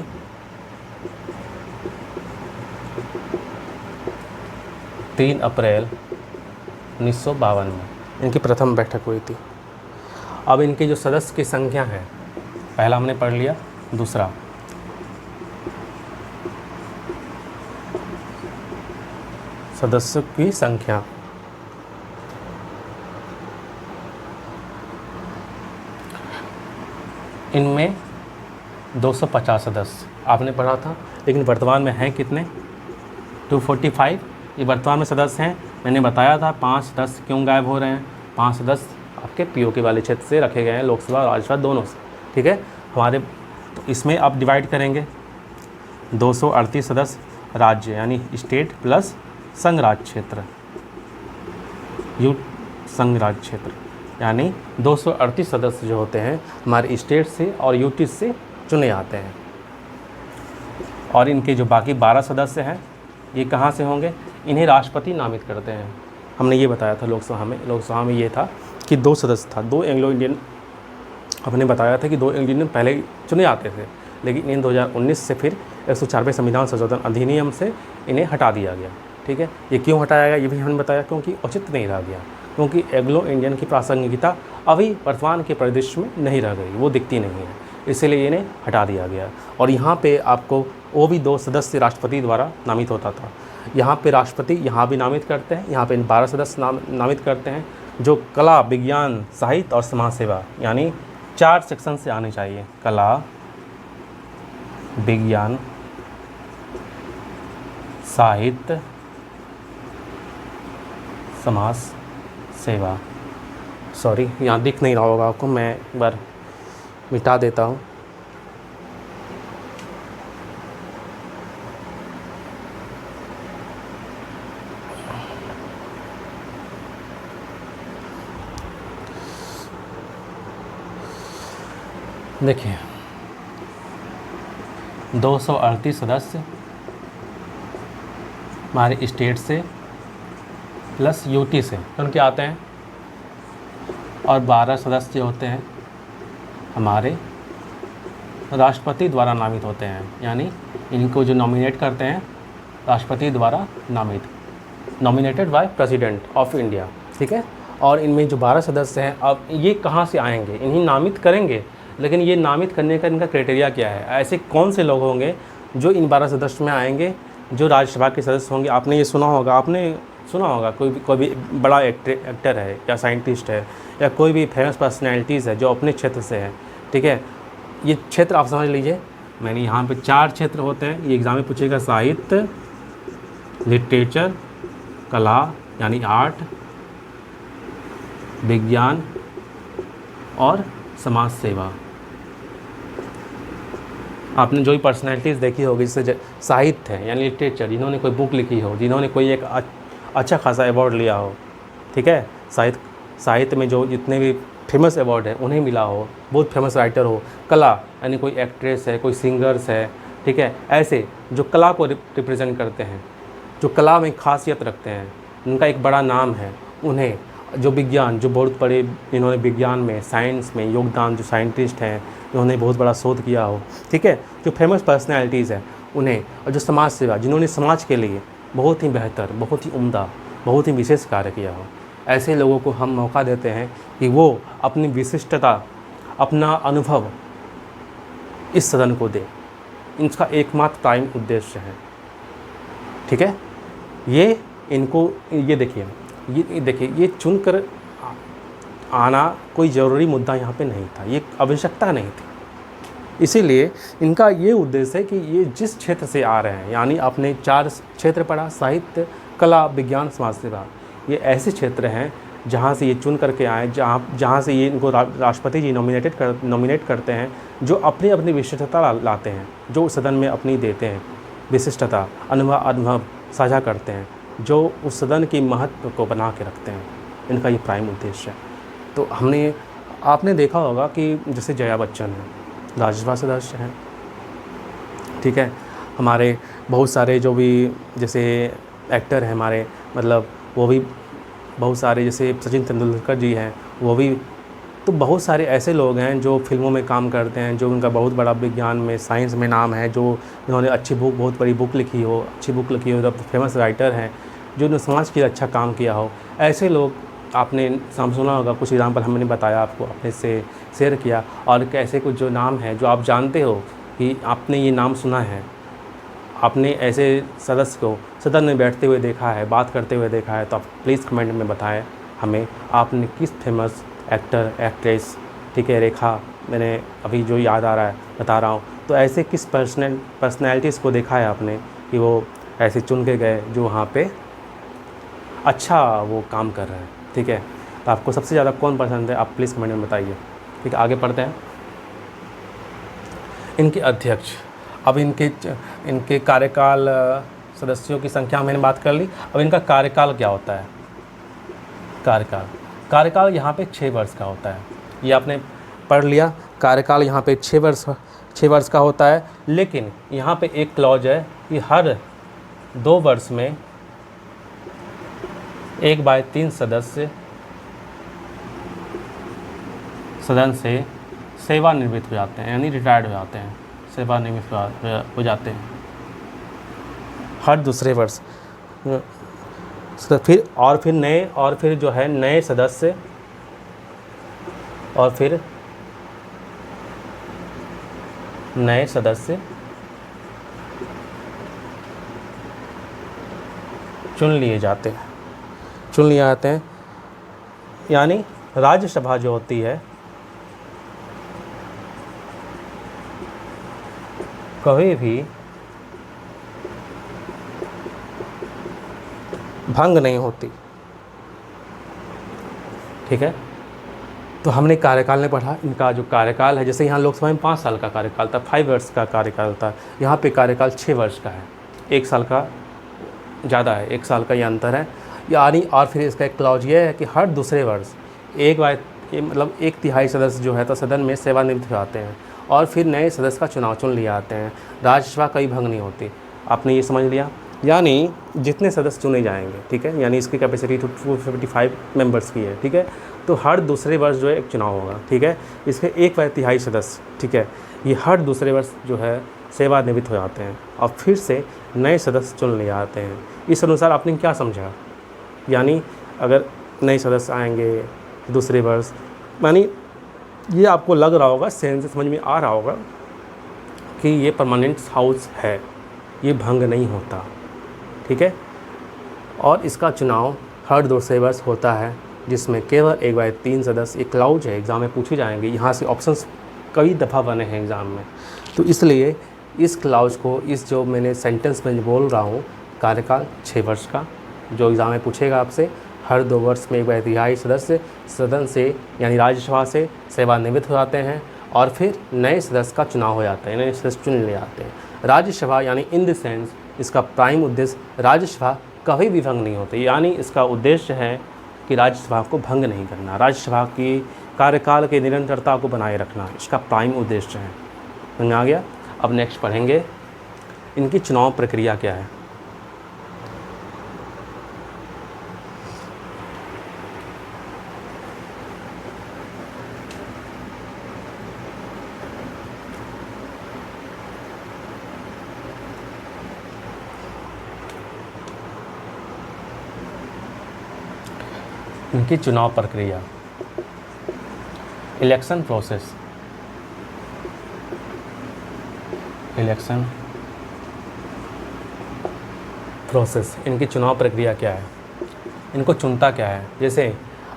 Speaker 1: 3 अप्रैल 1952 में इनकी प्रथम बैठक हुई थी। अब इनके जो सदस्य की संख्या है, पहला हमने पढ़ लिया, दूसरा सदस्यों की संख्या, इनमें 250 सदस्य आपने पढ़ा था, लेकिन वर्तमान में हैं कितने? 245 ये वर्तमान में सदस्य हैं। मैंने बताया था 5 सदस्य क्यों गायब हो रहे हैं। 5 सदस्य आपके POK वाले क्षेत्र से रखे गए हैं, लोकसभा और राज्यसभा दोनों से, ठीक है। हमारे तो इसमें आप डिवाइड करेंगे 238 सदस्य राज्य यानी स्टेट प्लस संघ राज्य क्षेत्र, संघ राज्य क्षेत्र, यानी 238 सदस्य जो होते हैं हमारे स्टेट से और यूटी से चुने आते हैं। और इनके जो बाकी 12 सदस्य हैं ये कहाँ से होंगे? इन्हें राष्ट्रपति नामित करते हैं। हमने ये बताया था लोकसभा में ये था कि 2 सदस्य था, 2 एंग्लो इंडियन, हमने बताया था कि 2 एंग्लो इंडियन पहले चुने आते थे, लेकिन इन 2019 से फिर 104वें संविधान संशोधन अधिनियम से इन्हें हटा दिया गया। ठीक है, ये क्यों हटाया गया ये भी हमने बताया, क्योंकि उचित नहीं रह गया, क्योंकि एंग्लो इंडियन की प्रासंगिकता अभी वर्तमान के परिदृश्य में नहीं रह गई, वो दिखती नहीं है, इसलिए इन्हें हटा दिया गया। और यहाँ पे आपको वो भी 2 सदस्य राष्ट्रपति द्वारा नामित होता था। यहाँ पे राष्ट्रपति यहाँ भी नामित करते हैं, यहाँ पे 12 सदस्य नामित करते हैं, जो कला, विज्ञान, साहित्य और समाज सेवा, यानी 4 सेक्शन से आने चाहिए। कला, विज्ञान, साहित्य, समाज सेवा। सॉरी, यहाँ दिख नहीं रहा होगा आपको, मैं एक बार मिटा देता हूँ। देखिए 238 सदस्य हमारे स्टेट से प्लस यूटी से उनके आते हैं, और 12 सदस्य होते हैं हमारे राष्ट्रपति द्वारा नामित होते हैं, यानी इनको जो नॉमिनेट करते हैं राष्ट्रपति द्वारा nominated by president of India. ठीक है, और इनमें जो 12 सदस्य हैं, अब ये कहाँ से आएंगे, इन्हीं नामित करेंगे, लेकिन ये नामित करने का इनका क्राइटेरिया क्या है, ऐसे कौन से लोग होंगे जो इन 12 सदस्य में आएंगे, जो राज्यसभा के सदस्य होंगे। आपने ये सुना होगा कोई भी बड़ा एक्टर है या साइंटिस्ट है या कोई भी फेमस पर्सनैलिटीज़ है जो अपने क्षेत्र से है। ठीक है, ये क्षेत्र आप समझ लीजिए, मैंने यहाँ पे 4 क्षेत्र होते हैं, ये एग्ज़ाम में पूछेगा, साहित्य, लिटरेचर, कला यानी आर्ट, विज्ञान और समाज सेवा। आपने जो भी पर्सनैलिटीज़ देखी होगी, जैसे साहित्य है यानी लिटरेचर, जिन्होंने कोई बुक लिखी हो, जिन्होंने कोई एक अच्छा खासा अवार्ड लिया हो। ठीक है, साहित्य में जो जितने भी फेमस अवार्ड है उन्हें मिला हो, बहुत फेमस राइटर हो। कला यानी कोई एक्ट्रेस है, कोई सिंगर्स है। ठीक है, ऐसे जो कला को रिप्रेजेंट करते हैं, जो कला में खासियत रखते हैं, उनका एक बड़ा नाम है। उन्हें जो विज्ञान, जो बहुत बड़े जिन्होंने विज्ञान में, साइंस में योगदान, जो साइंटिस्ट हैं, जिन्होंने बहुत बड़ा शोध किया हो। ठीक है, जो फेमस पर्सनैलिटीज़ हैं उन्हें, और जो समाज सेवा, जिन्होंने समाज के लिए बहुत ही बेहतर, बहुत ही उम्दा, बहुत ही विशेष कार्य किया हो, ऐसे लोगों को हम मौका देते हैं कि वो अपनी विशिष्टता, अपना अनुभव इस सदन को दे। इनका एकमात्र प्राइम उद्देश्य है। ठीक है, ये इनको ये देखिए ये चुनकर आना कोई ज़रूरी मुद्दा यहाँ पे नहीं था, ये आवश्यकता नहीं थी। इसीलिए इनका ये उद्देश्य है कि ये जिस क्षेत्र से आ रहे हैं, यानी आपने 4 क्षेत्र पढ़ा, साहित्य, कला, विज्ञान, समाज सेवा, ये ऐसे क्षेत्र हैं जहाँ से ये चुन करके आए, जहाँ से ये इनको राष्ट्रपति जी नॉमिनेट करते हैं, जो अपनी अपनी विशिष्टता लाते हैं, जो सदन में अपनी देते हैं विशिष्टता, अनुभव साझा करते हैं, जो उस सदन की महत्व को बना के रखते हैं। इनका ये प्राइम उद्देश्य है। तो आपने देखा होगा कि जैसे जया बच्चन है, राज्यसभा सदस्य हैं। ठीक है, हमारे बहुत सारे जो भी जैसे एक्टर हैं हमारे, मतलब वो भी बहुत सारे, जैसे सचिन तेंदुलकर जी हैं, वो भी, तो बहुत सारे ऐसे लोग हैं जो फिल्मों में काम करते हैं, जो उनका बहुत बड़ा विज्ञान में, साइंस में नाम है, जो इन्होंने बहुत बड़ी बुक लिखी हो, फेमस राइटर हैं, जो उन्होंने समाज के लिए अच्छा काम किया हो। ऐसे लोग आपने सुना होगा, कुछ एग्जाम्पल हमने बताया आपको, अपने से शेयर किया। और कैसे कुछ जो नाम है जो आप जानते हो कि आपने ये नाम सुना है, आपने ऐसे सदस्य को सदन में बैठते हुए देखा है, बात करते हुए देखा है, तो आप प्लीज़ कमेंट में बताएं हमें, आपने किस फेमस एक्टर, एक्ट्रेस, ठीक है, रेखा, मैंने अभी जो याद आ रहा है बता रहा हूँ, तो ऐसे किस पर्सनैलिटीज़ को देखा है आपने कि वो ऐसे चुन के गए जो वहाँ पे अच्छा वो काम कर रहे हैं। ठीक है, तो आपको सबसे ज़्यादा कौन पसंद है, आप प्लीज़ कमेंट में बताइए। ठीक है, आगे पढ़ते हैं। इनके अध्यक्ष, अब इनके कार्यकाल, सदस्यों की संख्या मैंने बात कर ली। अब इनका कार्यकाल क्या होता है? कार्यकाल यहाँ पे 6 वर्ष का होता है। ये आपने पढ़ लिया, कार्यकाल यहाँ पे 6 वर्ष का होता है। लेकिन यहाँ पे एक क्लॉज है कि हर 2 वर्ष में 1/3 सदस्य सदन से सेवानिवृत्त हो जाते हैं, यानी रिटायर्ड हो जाते हैं। सेवानिवृत्त हो जाते हैं हर दूसरे वर्ष। तो फिर जो है नए सदस्य चुन लिए जाते हैं। यानी राज्यसभा जो होती है कभी भी भंग नहीं होती, ठीक है। तो हमने कार्यकाल में पढ़ा, इनका जो कार्यकाल है, जैसे यहाँ लोकसभा में 5 साल का कार्यकाल था, 5 वर्ष का कार्यकाल था, यहाँ पे कार्यकाल 6 वर्ष का है, 1 साल का ज़्यादा है, 1 साल का ये अंतर है। यानी और फिर इसका एक क्लॉज ये है कि हर दूसरे वर्ष मतलब 1/3 सदस्य जो है तो सदन में सेवानिवृत्त हो जाते हैं और फिर नए सदस्य का चुनाव चुन लिए जाते हैं। राज्यसभा कभी भंग नहीं होती, आपने ये समझ लिया। यानी जितने सदस्य चुने जाएंगे, ठीक है, यानी इसकी कैपेसिटी 255 मेंबर्स की है, ठीक है। तो हर दूसरे वर्ष जो है एक चुनाव होगा, ठीक है। इसके 1/3 सदस्य, ठीक है, ये हर दूसरे वर्ष जो है सेवानिवृत्त हो जाते हैं और फिर से नए सदस्य चुन लिए जाते हैं। इस अनुसार आपने क्या समझा? यानी अगर नए सदस्य आएंगे दूसरे वर्ष, यानी ये आपको लग रहा होगा, सेंस समझ में आ रहा होगा कि ये परमानेंट हाउस है, ये भंग नहीं होता, ठीक है। और इसका चुनाव हर दूसरे वर्ष होता है, जिसमें केवल 1/3 सदस्य, एक क्लाउज है, एग्ज़ाम में पूछे जाएंगे, यहाँ से ऑप्शंस कई दफ़ा बने हैं एग्ज़ाम में। तो इसलिए इस क्लाउज को, इस जो मैंने सेंटेंस में बोल रहा हूँ, कार्यकाल 6 वर्ष का, जो एग्ज़ाम में पूछेगा आपसे, हर 2 वर्ष में 1/3 सदस्य सदन से यानी राज्यसभा से सेवानिवृत्त हो जाते हैं और फिर नए सदस्य का चुनाव हो जाता है, नए सदस्य चुन लिए जाते हैं। राज्यसभा यानी इन द सेंस इसका प्राइम उद्देश्य, राज्यसभा कभी भी भंग नहीं होती, यानी इसका उद्देश्य है कि राज्यसभा को भंग नहीं करना, राज्यसभा की कार्यकाल की निरंतरता को बनाए रखना, इसका प्राइम उद्देश्य है। समझ आ गया? अब नेक्स्ट पढ़ेंगे इनकी चुनाव प्रक्रिया क्या है। इनकी चुनाव प्रक्रिया, इलेक्शन प्रोसेस, इनकी चुनाव प्रक्रिया क्या है, इनको चुनता क्या है। जैसे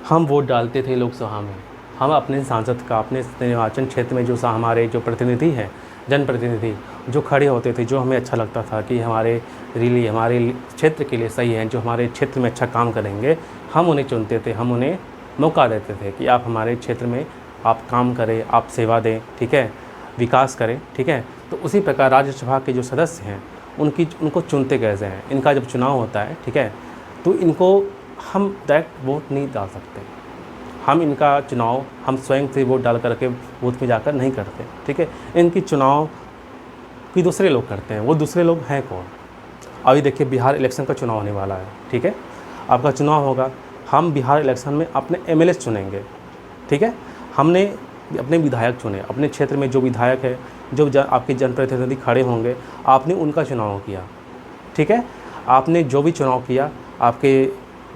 Speaker 1: हम वोट डालते थे लोकसभा में, हम अपने सांसद का, अपने निर्वाचन क्षेत्र में जो हमारे जो प्रतिनिधि हैं, जनप्रतिनिधि जो खड़े होते थे, जो हमें अच्छा लगता था कि हमारे क्षेत्र के लिए सही हैं, जो हमारे क्षेत्र में अच्छा काम करेंगे, हम उन्हें चुनते थे, हम उन्हें मौका देते थे कि आप हमारे क्षेत्र में आप काम करें, आप सेवा दें, ठीक है, विकास करें, ठीक है। तो उसी प्रकार राज्यसभा के जो सदस्य हैं उनको चुनते कैसे हैं। इनका जब चुनाव होता है, ठीक है, तो इनको हम डायरेक्ट वोट नहीं डाल सकते, हम इनका चुनाव हम स्वयं से वोट डाल करके बूथ में जाकर नहीं करते, ठीक है। इनकी चुनाव कोई दूसरे लोग करते हैं। वो दूसरे लोग हैं कौन? अभी देखिए बिहार इलेक्शन का चुनाव होने वाला है, ठीक है, आपका चुनाव होगा, हम बिहार इलेक्शन में अपने एमएलए चुनेंगे, ठीक है। हमने अपने विधायक चुने, अपने क्षेत्र में जो विधायक है, जो आपके जनप्रतिनिधि खड़े होंगे, आपने उनका चुनाव किया, ठीक है। आपने जो भी चुनाव किया, आपके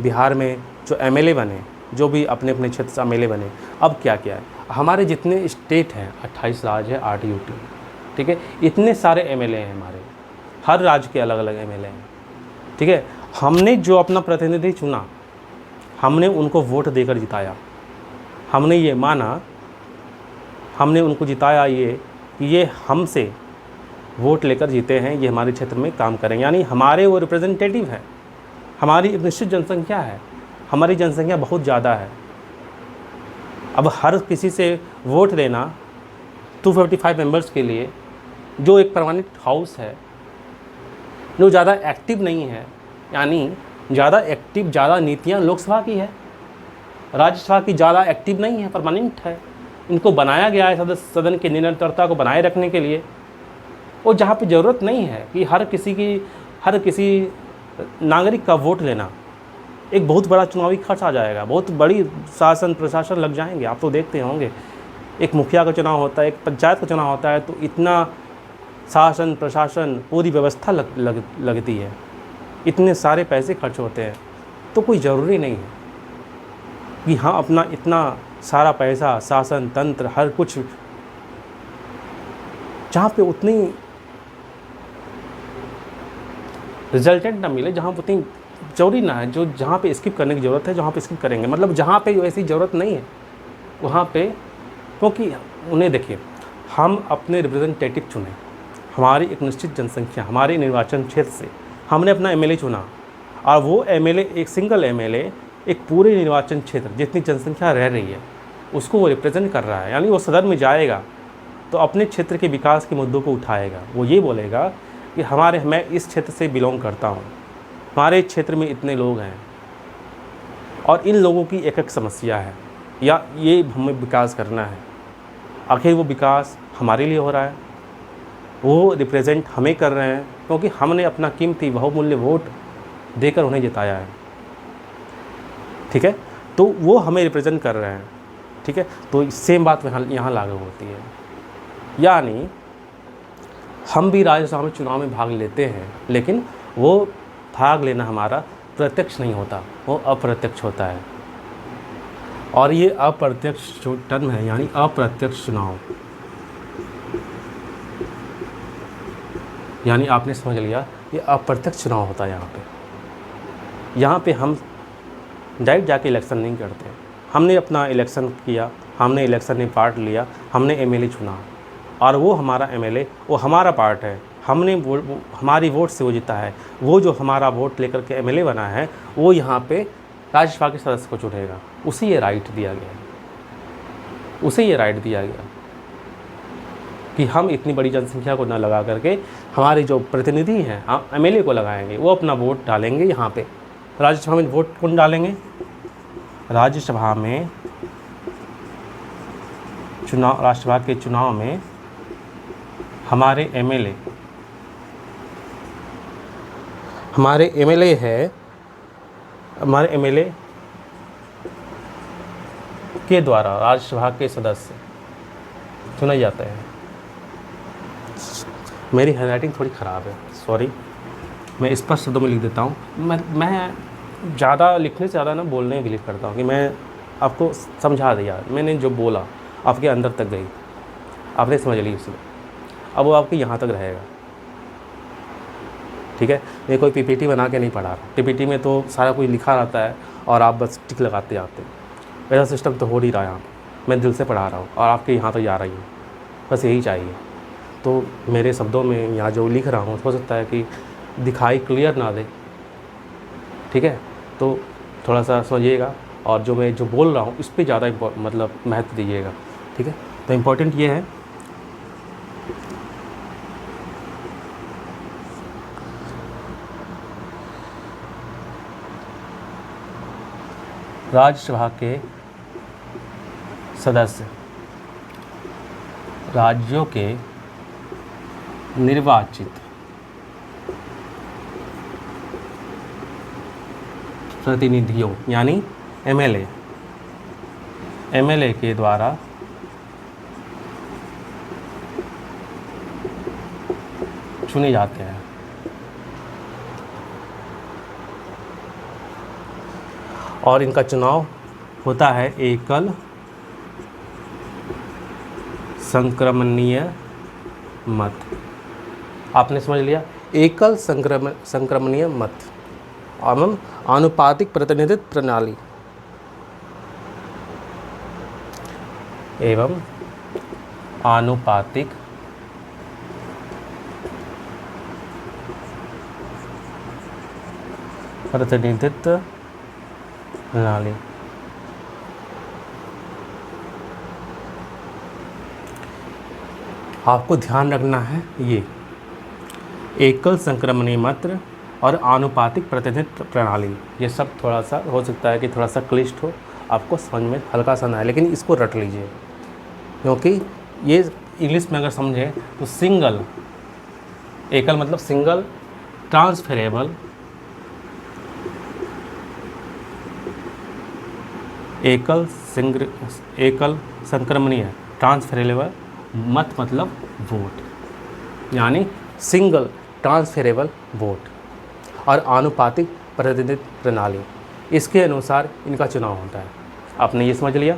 Speaker 1: बिहार में जो एमएलए बने, जो भी अपने अपने क्षेत्र से एमएलए बने, अब क्या क्या है, हमारे जितने स्टेट हैं, 28 राज्य है, 8 यूटी, ठीक है, इतने सारे एमएलए हैं हमारे, हर राज्य के अलग अलग एमएलए हैं, ठीक है। हमने जो अपना प्रतिनिधि चुना, हमने उनको वोट देकर जिताया, हमने ये माना, हमने उनको जिताया ये कि ये हमसे वोट लेकर जीते हैं, ये हमारे क्षेत्र में काम करें, यानी हमारे वो रिप्रेजेंटेटिव है। हमारी एक निश्चित जनसंख्या है, हमारी जनसंख्या बहुत ज़्यादा है। अब हर किसी से वोट लेना 255 मेंबर्स के लिए, जो एक परमानेंट हाउस है, जो ज़्यादा एक्टिव नहीं है, यानी ज़्यादा नीतियाँ लोकसभा की है, राज्यसभा की ज़्यादा एक्टिव नहीं है, परमानेंट है। इनको बनाया गया है सदन की निरंतरता को बनाए रखने के लिए, और जहाँ पे ज़रूरत नहीं है कि हर किसी नागरिक का वोट लेना, एक बहुत बड़ा चुनावी खर्च आ जाएगा, बहुत बड़ी शासन प्रशासन लग जाएंगे। आप तो देखते होंगे, एक मुखिया का चुनाव होता है, एक पंचायत का चुनाव होता है, तो इतना शासन प्रशासन पूरी व्यवस्था लगती है, इतने सारे पैसे खर्च होते हैं, तो कोई ज़रूरी नहीं है कि हाँ अपना इतना सारा पैसा शासन तंत्र हर कुछ जहाँ पे उतनी रिजल्टेंट ना मिले, जहाँ उतनी जरूरी ना है, जो जहाँ पे स्किप करने की ज़रूरत है जहाँ पे स्किप करेंगे, मतलब जहाँ पे ऐसी ज़रूरत नहीं है वहाँ पे, क्योंकि उन्हें देखिए हम अपने रिप्रेजेंटेटिव चुने, हमारी एक निश्चित जनसंख्या हमारे निर्वाचन क्षेत्र से हमने अपना एमएलए चुना, और वो एमएलए एक सिंगल एमएलए एक पूरे निर्वाचन क्षेत्र जितनी जनसंख्या रह रही है उसको वो रिप्रेजेंट कर रहा है, यानी वो सदन में जाएगा तो अपने क्षेत्र के विकास के मुद्दों को उठाएगा। वो ये बोलेगा कि मैं इस क्षेत्र से बिलोंग करता हूँ, हमारे क्षेत्र में इतने लोग हैं और इन लोगों की एक एक समस्या है, या ये हमें विकास करना है। आखिर वो विकास हमारे लिए हो रहा है, वो रिप्रेजेंट हमें कर रहे हैं, क्योंकि हमने अपना कीमती बहुमूल्य वोट देकर उन्हें जिताया है। ठीक है, तो वो हमें रिप्रेजेंट कर रहे हैं। ठीक है, तो सेम बात यहाँ लागू होती है, यानी हम भी राज्यसभा में चुनाव में भाग लेते हैं, लेकिन वो भाग लेना हमारा प्रत्यक्ष नहीं होता, वो अप्रत्यक्ष होता है। और ये अप्रत्यक्ष जो टर्म है, यानी अप्रत्यक्ष चुनाव, यानी आपने समझ लिया ये अप्रत्यक्ष चुनाव होता है। यहाँ पे हम डायरेक्ट जाके इलेक्शन नहीं करते, हमने अपना इलेक्शन किया, हमने इलेक्शन में पार्ट लिया, हमने एमएलए चुना, और वो हमारा एमएलए वो हमारा पार्ट है, हमने हमारी वोट से वो जीता है। वो जो हमारा वोट लेकर के एमएलए बना है वो यहाँ पे राज्यसभा के सदस्य को चुनेगा, उसे ये राइट दिया गया, उसे ये राइट दिया गया कि हम इतनी बड़ी जनसंख्या को न लगा करके हमारे जो प्रतिनिधि हैं एमएलए को लगाएंगे, वो अपना वोट डालेंगे। यहाँ पे राज्यसभा में वोट कौन डालेंगे? राज्यसभा में चुनाव, राज्यसभा के चुनाव में हमारे एमएलए है, हमारे एमएलए के द्वारा राज्यसभा के सदस्य चुने जाते हैं। मेरी हैंडराइटिंग थोड़ी ख़राब है, सॉरी, मैं स्पष्ट शब्दों में लिख देता हूँ। मैं ज़्यादा लिखने से ज़्यादा ना बोलने में बिलीव करता हूँ कि मैं आपको समझा दिया, मैंने जो बोला आपके अंदर तक गई, आपने समझ ली उसमें, अब वो आपके यहाँ तक रहेगा। ठीक है, मैं कोई पीपीटी बना के नहीं पढ़ा रहा, पीपीटी में तो सारा कुछ लिखा रहता है और आप बस टिक लगाते आते हैं, ऐसा सिस्टम तो हो नहीं रहा है यहाँ पर। मैं दिल से पढ़ा रहा हूँ और आपके यहाँ तक जा रही हूँ, बस यही चाहिए। तो मेरे शब्दों में यहाँ जो लिख रहा हूँ हो सकता है कि दिखाई क्लियर ना दे, ठीक है, तो थोड़ा सा समझिएगा, और जो मैं जो बोल रहा हूँ इस पर ज़्यादा मतलब महत्व दीजिएगा। ठीक है, तो इम्पोर्टेंट ये है राज्यसभा के सदस्य राज्यों के निर्वाचित प्रतिनिधियों यानी एमएलए के द्वारा चुने जाते हैं। और इनका चुनाव होता है एकल संक्रमणीय मत। आपने समझ लिया, एकल संक्रमणीय मत एवं आनुपातिक प्रतिनिधित्व प्रणाली एवं आनुपातिक प्रतिनिधित्व प्रणाली। आपको ध्यान रखना है ये एकल संक्रमणीय मत और आनुपातिक प्रतिनिधित्व प्रणाली, ये सब थोड़ा सा हो सकता है कि थोड़ा सा क्लिष्ट हो, आपको समझ में हल्का सा ना आए, लेकिन इसको रट लीजिए, क्योंकि ये इंग्लिश में अगर समझें तो सिंगल, एकल मतलब सिंगल, ट्रांसफरेबल, एकल संक्रमणीय ट्रांसफरेबल मत मतलब वोट, यानी सिंगल ट्रांसफरेबल वोट और आनुपातिक प्रतिनिधित्व प्रणाली, इसके अनुसार इनका चुनाव होता है। आपने ये समझ लिया।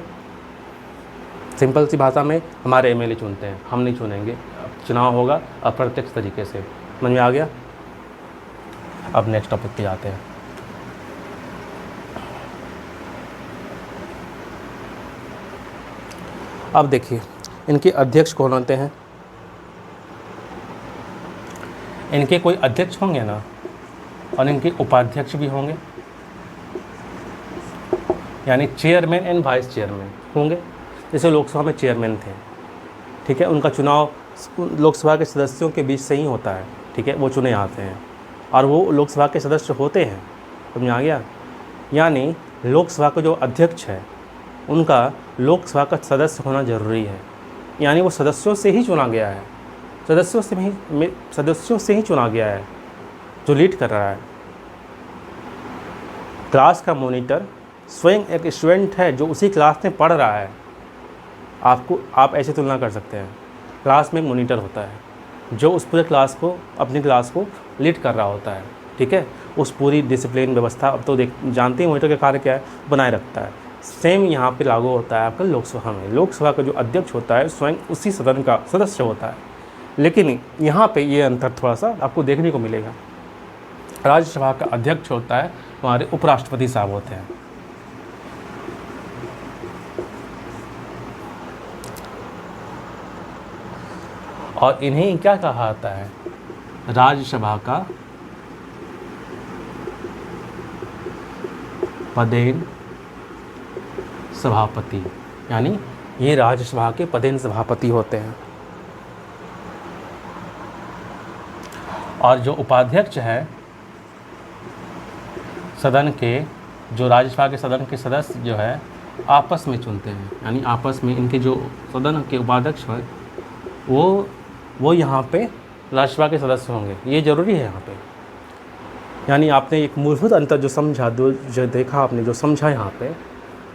Speaker 1: सिंपल सी भाषा में हमारे एमएलए चुनते हैं, हम नहीं चुनेंगे, चुनाव होगा अप्रत्यक्ष तरीके से। समझ में आ गया। अब नेक्स्ट टॉपिक पे जाते हैं। अब देखिए इनके अध्यक्ष कौन होते हैं। इनके कोई अध्यक्ष होंगे ना, और इनके उपाध्यक्ष भी होंगे, यानी चेयरमैन एंड वाइस चेयरमैन होंगे। जैसे लोकसभा में चेयरमैन थे, ठीक है, उनका चुनाव लोकसभा के सदस्यों के बीच से ही होता है, ठीक है, वो चुने आते हैं और वो लोकसभा के सदस्य होते हैं। समझ आ गया। यानी लोकसभा का जो अध्यक्ष है उनका लोकसभा का सदस्य होना ज़रूरी है, यानी वो सदस्यों से ही चुना गया है, सदस्यों से ही चुना गया है जो लीड कर रहा है। क्लास का मॉनिटर स्वयं एक स्टूडेंट है जो उसी क्लास में पढ़ रहा है। आप ऐसे तुलना कर सकते हैं। क्लास में मॉनिटर होता है जो उस पूरे क्लास को, अपनी क्लास को लीड कर रहा होता है, ठीक है, उस पूरी डिसिप्लिन व्यवस्था, अब तो जानते हैं मॉनिटर का कार्य क्या है, बनाए रखता है। सेम यहाँ पे लागू होता है आपका लोकसभा में। लोकसभा का जो अध्यक्ष होता है स्वयं उसी सदन का सदस्य होता है, लेकिन यहाँ पे ये अंतर थोड़ा सा आपको देखने को मिलेगा। राज्यसभा का अध्यक्ष होता है, हमारे उपराष्ट्रपति साहब होते हैं। और इन्हें क्या कहा जाता है, राज्यसभा का पदेन सभापति, यानी ये राज्यसभा के पदेन सभापति होते हैं। और जो उपाध्यक्ष है सदन के, जो राज्यसभा के सदन के सदस्य जो है आपस में चुनते हैं, यानी आपस में इनके जो सदन के उपाध्यक्ष हैं वो यहाँ पे राज्यसभा के सदस्य होंगे। ये ज़रूरी है यहाँ पे। यानी आपने एक मूलभूत अंतर जो समझा, जो देखा आपने, जो समझा यहाँ पे,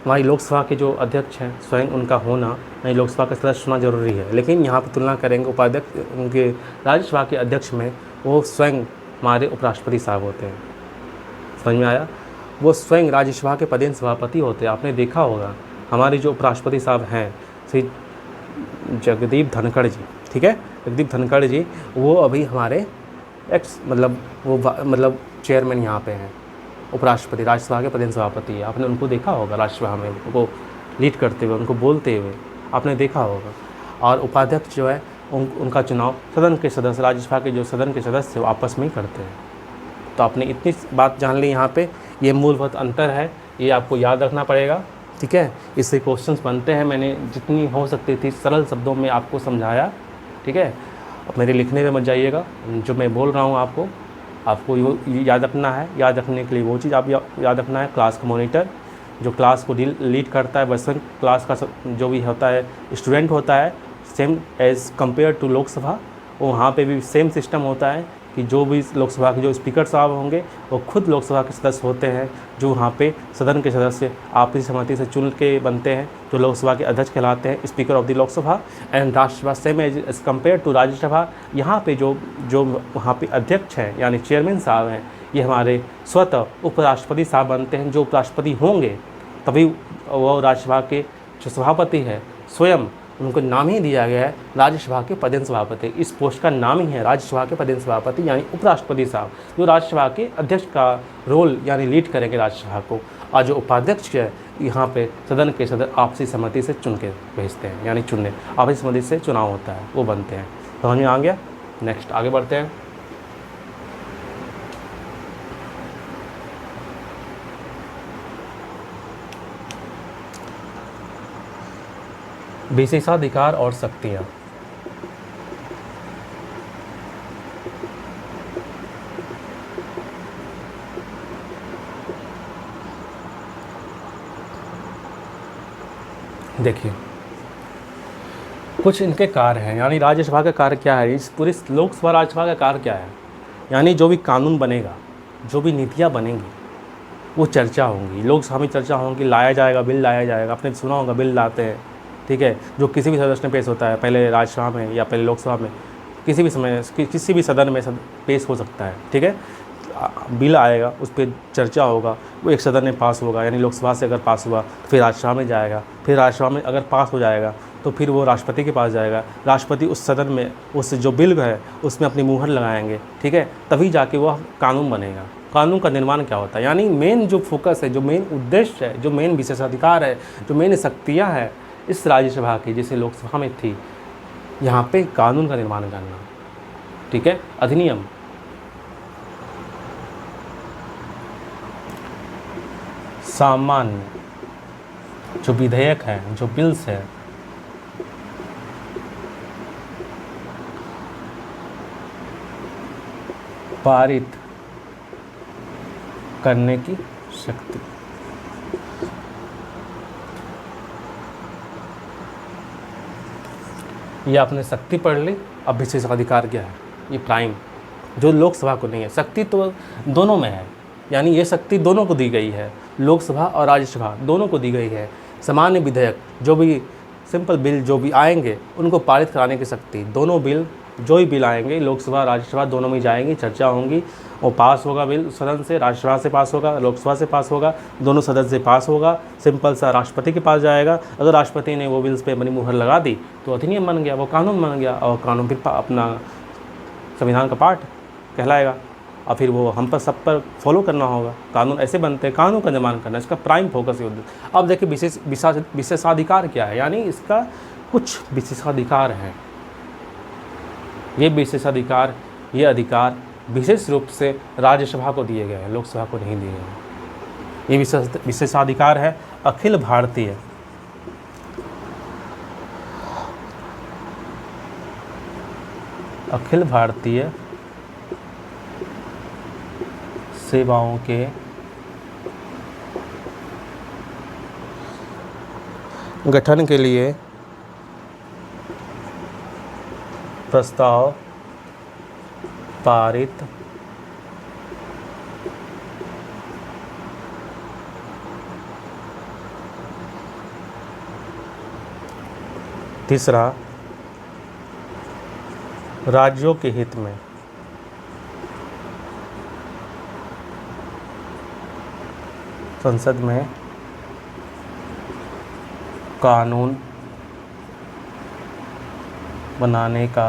Speaker 1: हमारी लोकसभा के जो अध्यक्ष हैं स्वयं उनका होना, यानी लोकसभा का सदस्य होना ज़रूरी है। लेकिन यहाँ पर तुलना करेंगे उपाध्यक्ष, उनके राज्यसभा के अध्यक्ष में वो स्वयं हमारे उपराष्ट्रपति साहब होते हैं। समझ में आया। वो स्वयं राज्यसभा के पदेन सभापति होते हैं। आपने देखा होगा हमारे जो उपराष्ट्रपति साहब हैं श्री जगदीप धनखड़ जी, ठीक है, जगदीप धनखड़ जी, वो अभी हमारे मतलब चेयरमैन यहाँ पे हैं, उपराष्ट्रपति, राज्यसभा के पदेन सभापति है। आपने उनको देखा होगा राज्यसभा में उनको लीड करते हुए, उनको बोलते हुए आपने देखा होगा। और उपाध्यक्ष जो है उनका चुनाव सदन के सदस्य, राज्यसभा के जो सदन के सदस्य वो आपस में ही करते हैं। तो आपने इतनी बात जान ली यहाँ पे, ये मूलभूत अंतर है, ये आपको याद रखना पड़ेगा, ठीक है। इससे क्वेश्चंस बनते हैं। मैंने जितनी हो सकती थी सरल शब्दों में आपको समझाया, ठीक है। अब मेरे लिखने में मत जाइएगा, जो मैं बोल रहा हूँ आपको याद रखना है। याद रखने के लिए वो चीज़ आप याद रखना है, क्लास का मॉनिटर जो क्लास को लीड करता है, वैसे क्लास का जो भी होता है स्टूडेंट होता है, same as compare to Lok Sabha, वहाँ पे भी सेम सिस्टम होता है कि जो भी लोकसभा के जो स्पीकर साहब होंगे वो खुद लोकसभा के सदस्य होते हैं, जो वहाँ पे सदन के सदस्य आपसी सहमति से चुन के बनते हैं, जो लोकसभा के अध्यक्ष कहलाते हैं, speaker of the Lok Sabha. And Rajya Sabha same as compare to Rajya Sabha, यहाँ पे जो वहाँ पे अध्यक्ष हैं यानी चेयरमैन साहब हैं, ये हमारे स्वतः उपराष्ट्रपति साहब बनते हैं। जो उपराष्ट्रपति होंगे तभी वो राज्यसभा के जो सभापति है स्वयं, उनको नाम ही दिया गया है राज्यसभा के पदेन सभापति। इस पोस्ट का नाम ही है राज्यसभा के पदेन सभापति, यानी उपराष्ट्रपति साहब, जो राज्यसभा के अध्यक्ष का रोल यानी लीड करेंगे राज्यसभा को। और जो उपाध्यक्ष है यहाँ पे सदन के सदस्य आपसी सहमति से चुन के भेजते हैं, यानी चुनने आपसी सहमति से चुनाव होता है, वो बनते हैं। तो हमें आ गया। नेक्स्ट आगे बढ़ते हैं। विशेषाधिकार और शक्तियाँ। देखिए कुछ इनके कार्य हैं, यानी राज्यसभा का कार्य क्या है, इस पूरी लोकसभा राज्यसभा का कार्य क्या है। यानी जो भी कानून बनेगा, जो भी नीतियाँ बनेंगी वो चर्चा होंगी, लोकसभा में चर्चा होंगी, लाया जाएगा, बिल लाया जाएगा। आपने सुना होगा बिल लाते हैं, ठीक है, जो किसी भी सदस्य में पेश होता है, पहले राज्यसभा में या पहले लोकसभा में, किसी भी समय किसी भी सदन में पेश हो सकता है। ठीक है, बिल आएगा, उस पर चर्चा होगा, वो एक सदन में पास होगा, यानी लोकसभा से अगर पास हुआ तो फिर राज्यसभा में जाएगा, फिर राज्यसभा में अगर पास हो जाएगा तो फिर वो राष्ट्रपति के पास जाएगा, राष्ट्रपति उस सदन में उस जो बिल है उसमें अपनी मुहर लगाएंगे। ठीक है, तभी जाके वह कानून बनेगा। कानून का निर्माण क्या होता है, यानी मेन जो फोकस है, जो मेन उद्देश्य है, जो मेन विशेषाधिकार है, जो मेन शक्तियाँ हैं इस राज्यसभा की जैसे लोकसभा में थी, यहाँ पे कानून का निर्माण करना। ठीक है, अधिनियम। सामान्य जो विधेयक है, जो बिल्स है, पारित करने की शक्ति। ये आपने शक्ति पढ़ ली। अब विशेषाधिकार क्या है, ये प्राइम, जो लोकसभा को नहीं है। शक्ति तो दोनों में है, यानी ये शक्ति दोनों को दी गई है, लोकसभा और राज्यसभा दोनों को दी गई है। सामान्य विधेयक जो भी सिंपल बिल जो भी आएंगे उनको पारित कराने की शक्ति, दोनों बिल जो ही बिल आएंगे लोकसभा राज्यसभा दोनों में जाएंगी, चर्चा होंगी और पास होगा बिल सदन से, राज्यसभा से पास होगा, लोकसभा से पास होगा, दोनों सदन से पास होगा, सिंपल सा राष्ट्रपति के पास जाएगा। अगर राष्ट्रपति ने वो बिल्स पे अपनी मुहर लगा दी तो अधिनियम बन गया, वो कानून बन गया और कानून फिर अपना संविधान का पार्ट कहलाएगा और फिर वो हम पर सब पर फॉलो करना होगा। कानून ऐसे बनते हैं, कानून का निर्माण करना, इसका प्राइम फोकस ही होता है। अब देखिए विशेषाधिकार क्या है, यानी इसका कुछ विशेषाधिकार हैं। ये विशेषाधिकार, ये अधिकार विशेष रूप से राज्यसभा को दिए गए हैं, लोकसभा को नहीं दिए गए हैं। ये विशेषाधिकार है अखिल भारतीय सेवाओं के गठन के लिए प्रस्ताव पारित तीसरा, राज्यों के हित में संसद में कानून बनाने का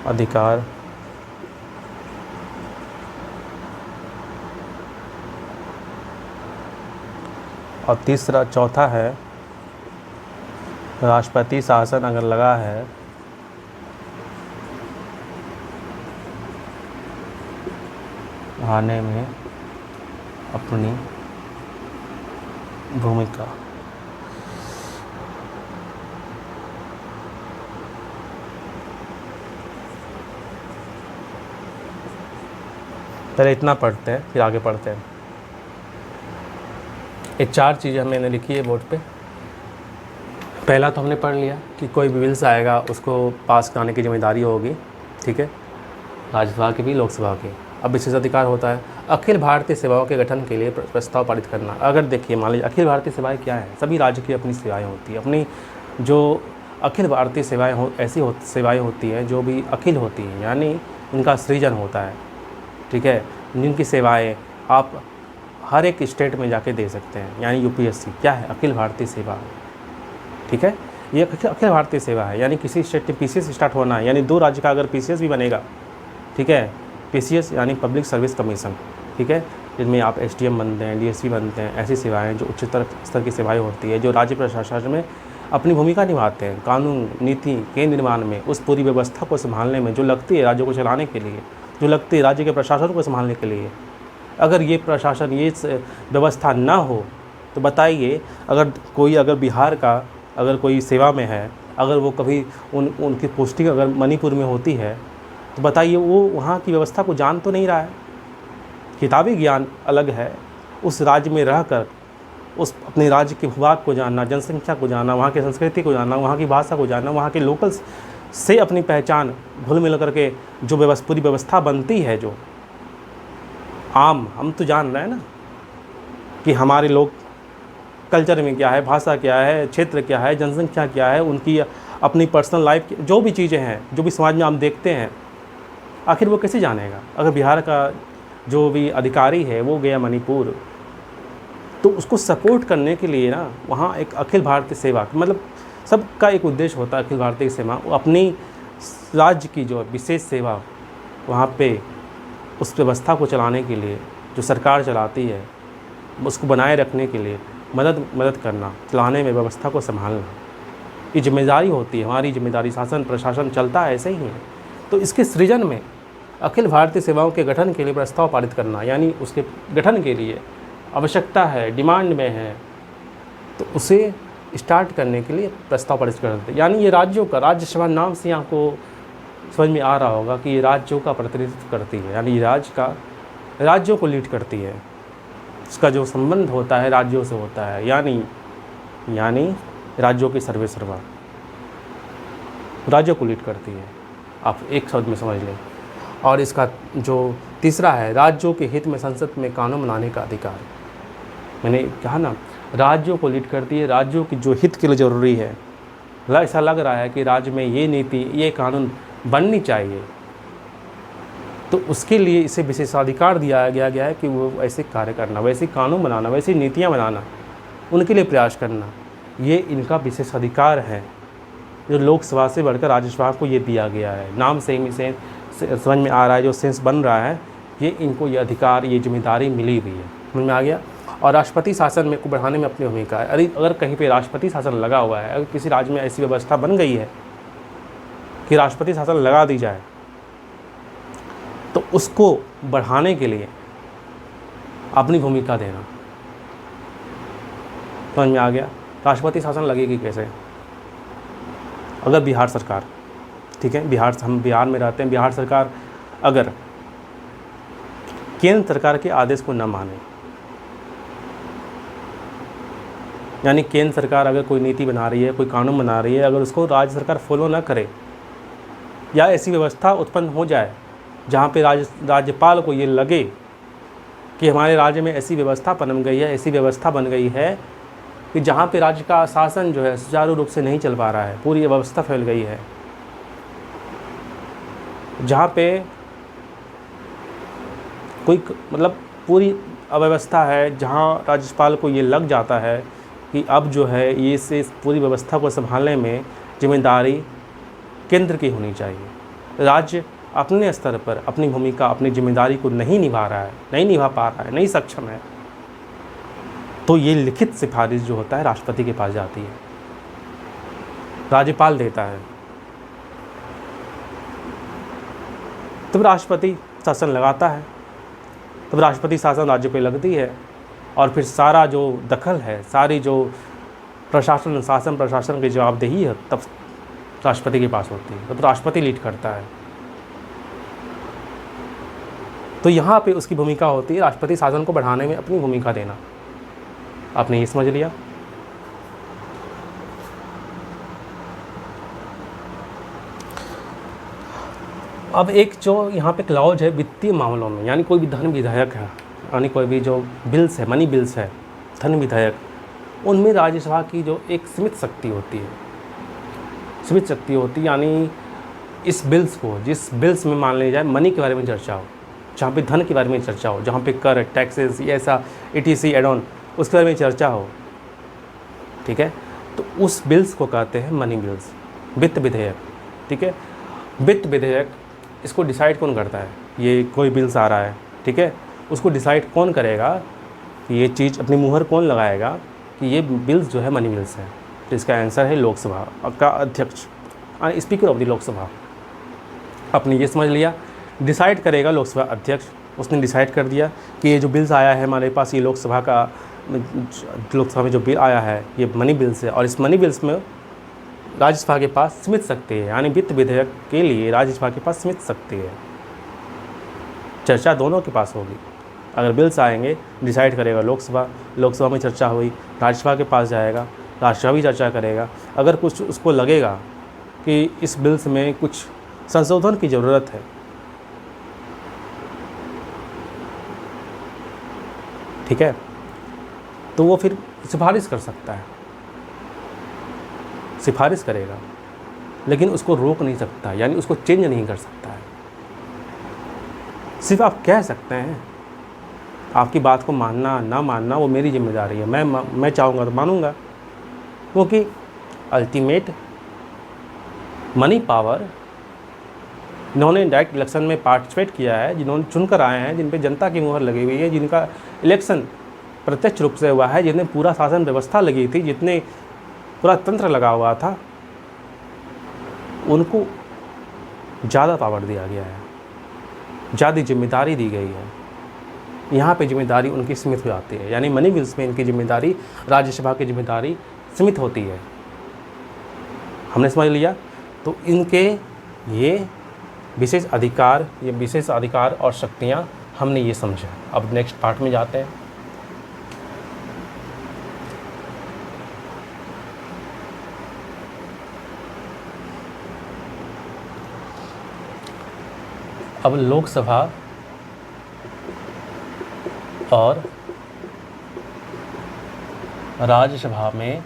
Speaker 1: अधिकार। और तीसरा, चौथा है राष्ट्रपति शासन अगर लगा है आने में अपनी भूमिका। पहले इतना पढ़ते हैं फिर आगे पढ़ते हैं। ये 4 चीज़ें मैंने लिखी है बोर्ड पे। पहला तो हमने पढ़ लिया कि कोई भी बिल्स आएगा उसको पास कराने की जिम्मेदारी होगी। ठीक है, राज्यसभा की भी, लोकसभा की। अब विशेषाधिकार होता है अखिल भारतीय सेवाओं के गठन के लिए प्रस्ताव पारित करना। अगर देखिए मान लीजिए अखिल भारतीय सेवाएं क्या है, सभी राज्य की अपनी सेवाएं होती है, अपनी जो अखिल भारतीय सेवाएं ऐसी सेवाएं होती हैं जो भी अखिल होती हैं, यानी इनका सृजन होता है। ठीक है, जिनकी सेवाएं आप हर एक स्टेट में जाके दे सकते हैं, यानी यूपीएससी क्या है, अखिल भारतीय सेवा। ठीक है, ये अखिल भारतीय सेवा है, यानी किसी स्टेट में पीसीएस स्टार्ट होना है, यानी 2 राज्य का अगर पीसीएस भी बनेगा, ठीक है, पीसीएस यानी पब्लिक सर्विस कमीशन, ठीक है, जिनमें आप एसडीएम बनते हैं, डीएसपी बनते हैं, ऐसी सेवाएं जो उच्चतर स्तर की सेवाएं होती है, जो राज्य प्रशासन में अपनी भूमिका निभाते हैं, कानून नीति के निर्माण में, उस पूरी व्यवस्था को संभालने में जो लगती है राज्यों को चलाने के लिए, जो लगती है राज्य के प्रशासन को संभालने के लिए। अगर ये प्रशासन, ये व्यवस्था ना हो तो बताइए, अगर बिहार का अगर कोई सेवा में है, अगर वो कभी उनकी पोस्टिंग अगर मणिपुर में होती है तो बताइए वो वहाँ की व्यवस्था को जान तो नहीं रहा है। किताबी ज्ञान अलग है, उस राज्य में रहकर उस अपने राज्य के भूभाग को जानना, जनसंख्या को जानना, वहाँ की संस्कृति को जानना, वहाँ की भाषा को जानना, वहाँ के लोकल्स से अपनी पहचान घुल मिल करके जो पूरी व्यवस्था बनती है, जो हम तो जान रहे हैं ना कि हमारे लोग कल्चर में क्या है, भाषा क्या है, क्षेत्र क्या है, जनसंख्या क्या है, उनकी अपनी पर्सनल लाइफ जो भी चीज़ें हैं, जो भी समाज में हम देखते हैं, आखिर वो कैसे जानेगा। अगर बिहार का जो भी अधिकारी है वो गया मणिपुर, तो उसको सपोर्ट करने के लिए ना वहाँ एक अखिल भारतीय सेवा, मतलब सबका एक उद्देश्य होता है अखिल भारतीय सेवा, वो अपनी राज्य की जो विशेष सेवा वहाँ पे उस व्यवस्था को चलाने के लिए जो सरकार चलाती है उसको बनाए रखने के लिए मदद करना, चलाने में व्यवस्था को संभालना, ये जिम्मेदारी होती है, हमारी जिम्मेदारी। शासन प्रशासन चलता है ऐसे ही है। तो इसके सृजन में अखिल भारतीय सेवाओं के गठन के लिए प्रस्ताव पारित करना, यानी उसके गठन के लिए आवश्यकता है, डिमांड में है, तो उसे स्टार्ट करने के लिए प्रस्ताव पारित करते। यानी ये राज्यों का, राज्यसभा नाम से आपको समझ में आ रहा होगा कि ये राज्यों का प्रतिनिधित्व करती है, यानी राज्यों को लीड करती है। इसका जो संबंध होता है राज्यों से होता है, यानी राज्यों की सर्वेसर्वा राज्यों को लीड करती है, आप एक शब्द में समझ लें। और इसका जो तीसरा है, राज्यों के हित में संसद में कानून बनाने का अधिकार। मैंने कहा ना, राज्यों को लीड करती है, राज्यों की जो हित के लिए ज़रूरी है, ऐसा लग रहा है कि राज्य में ये नीति, ये कानून बननी चाहिए, तो उसके लिए इसे विशेषाधिकार दिया गया है कि वो ऐसे कार्य करना, वैसे कानून बनाना, वैसी नीतियाँ बनाना, उनके लिए प्रयास करना, ये इनका विशेषाधिकार है, जो लोकसभा से बढ़कर राज्यसभा को ये दिया गया है। नाम से ही से समझ में आ रहा है, जो सेंस बन रहा है, ये इनको ये अधिकार, ये जिम्मेदारी मिली हुई है, समझ में आ गया। और राष्ट्रपति शासन में को बढ़ाने में अपनी भूमिका है। अगर कहीं पे राष्ट्रपति शासन लगा हुआ है, अगर किसी राज्य में ऐसी व्यवस्था बन गई है कि राष्ट्रपति शासन लगा दी जाए, तो उसको बढ़ाने के लिए अपनी भूमिका देना। समझ में आ गया। राष्ट्रपति शासन लगेगी कैसे? अगर बिहार सरकार, ठीक है, हम बिहार में रहते हैं, बिहार सरकार अगर केंद्र सरकार के आदेश को न माने, यानी केंद्र सरकार अगर कोई नीति बना रही है, कोई कानून बना रही है, अगर उसको राज्य सरकार फॉलो ना करे, या ऐसी व्यवस्था उत्पन्न हो जाए जहाँ पे राज्यपाल को ये लगे कि हमारे राज्य में ऐसी व्यवस्था बन गई है, ऐसी व्यवस्था बन गई है कि जहाँ पे राज्य का शासन जो है सुचारू रूप से नहीं चल पा रहा है, पूरी व्यवस्था फैल गई है, जहाँ पे कोई मतलब पूरी अव्यवस्था है, जहाँ राज्यपाल को ये लग जाता है कि अब जो है ये से पूरी व्यवस्था को संभालने में जिम्मेदारी केंद्र की होनी चाहिए, राज्य अपने स्तर पर अपनी भूमिका, अपनी जिम्मेदारी को नहीं निभा रहा है, नहीं निभा पा रहा है, नहीं सक्षम है, तो ये लिखित सिफारिश जो होता है राष्ट्रपति के पास जाती है, राज्यपाल देता है, तब राष्ट्रपति शासन लगाता है, तब राष्ट्रपति शासन राज्य पे लगती है, और फिर सारा जो दखल है, सारी जो प्रशासन, शासन प्रशासन की जवाबदेही है, तब राष्ट्रपति के पास होती है, तब राष्ट्रपति लीड करता है। तो यहाँ पे उसकी भूमिका होती है राष्ट्रपति शासन को बढ़ाने में अपनी भूमिका देना। आपने ये समझ लिया। अब एक जो यहाँ पे क्लॉज है वित्तीय मामलों में, यानी कोई भी धन विधेयक है, यानी कोई भी जो बिल्स है, मनी बिल्स है, धन विधेयक, उनमें राज्यसभा की जो एक सीमित शक्ति होती है, सीमित शक्ति होती है, यानी इस बिल्स को, जिस बिल्स में मान लिया जाए मनी के बारे में चर्चा हो, जहाँ पे धन के बारे में चर्चा हो, जहाँ पे कर, टैक्सेस, ये ऐसा ETC एड ऑन, उसके बारे में चर्चा हो, ठीक है, तो उस बिल्स को कहते हैं मनी बिल्स, वित्त विधेयक, ठीक है। वित्त विधेयक इसको डिसाइड कौन करता है? ये कोई बिल्स आ रहा है, ठीक है, उसको डिसाइड कौन करेगा कि ये चीज़, अपनी मुहर कौन लगाएगा कि ये बिल्स जो है मनी बिल्स है? तो इसका आंसर है लोकसभा का अध्यक्ष, स्पीकर ऑफ द लोकसभा। आपने ये समझ लिया, डिसाइड करेगा लोकसभा अध्यक्ष। उसने डिसाइड कर दिया कि ये जो बिल्स आया है हमारे पास, ये लोकसभा में जो बिल आया है ये मनी बिल्स है, और इस मनी बिल्स में राज्यसभा के पास सीमित शक्ति है, यानी वित्त विधेयक के लिए राज्यसभा के पास सीमित शक्ति है। चर्चा दोनों के पास होगी। अगर बिल्स आएंगे, डिसाइड करेगा लोकसभा, लोकसभा में चर्चा हुई, राज्यसभा के पास जाएगा, राज्यसभा भी चर्चा करेगा। अगर कुछ उसको लगेगा कि इस बिल्स में कुछ संशोधन की ज़रूरत है, ठीक है, तो वो फिर सिफारिश कर सकता है, सिफारिश करेगा, लेकिन उसको रोक नहीं सकता, यानी उसको चेंज नहीं कर सकता है। सिर्फ आप कह सकते हैं, आपकी बात को मानना ना मानना वो मेरी जिम्मेदारी है। मैं चाहूँगा तो मानूंगा, क्योंकि अल्टीमेट मनी पावर इन्होंने डायरेक्ट इलेक्शन में पार्टिसिपेट किया है, जिन्होंने चुनकर आए हैं, जिन पे जनता की मुहर लगी हुई है, जिनका इलेक्शन प्रत्यक्ष रूप से हुआ है, जिन्हें पूरा शासन व्यवस्था लगी थी, जितने पूरा तंत्र लगा हुआ था, उनको ज़्यादा पावर दिया गया है, ज़्यादा जिम्मेदारी दी गई है। यहाँ पे जिम्मेदारी उनकी सीमित हो जाती है, यानी मनी बिल्स में इनकी जिम्मेदारी, राज्यसभा की जिम्मेदारी सीमित होती है। हमने समझ लिया। तो इनके ये विशेष अधिकार और शक्तियाँ हमने ये समझा। अब नेक्स्ट पार्ट में जाते हैं। अब लोकसभा और राज्यसभा में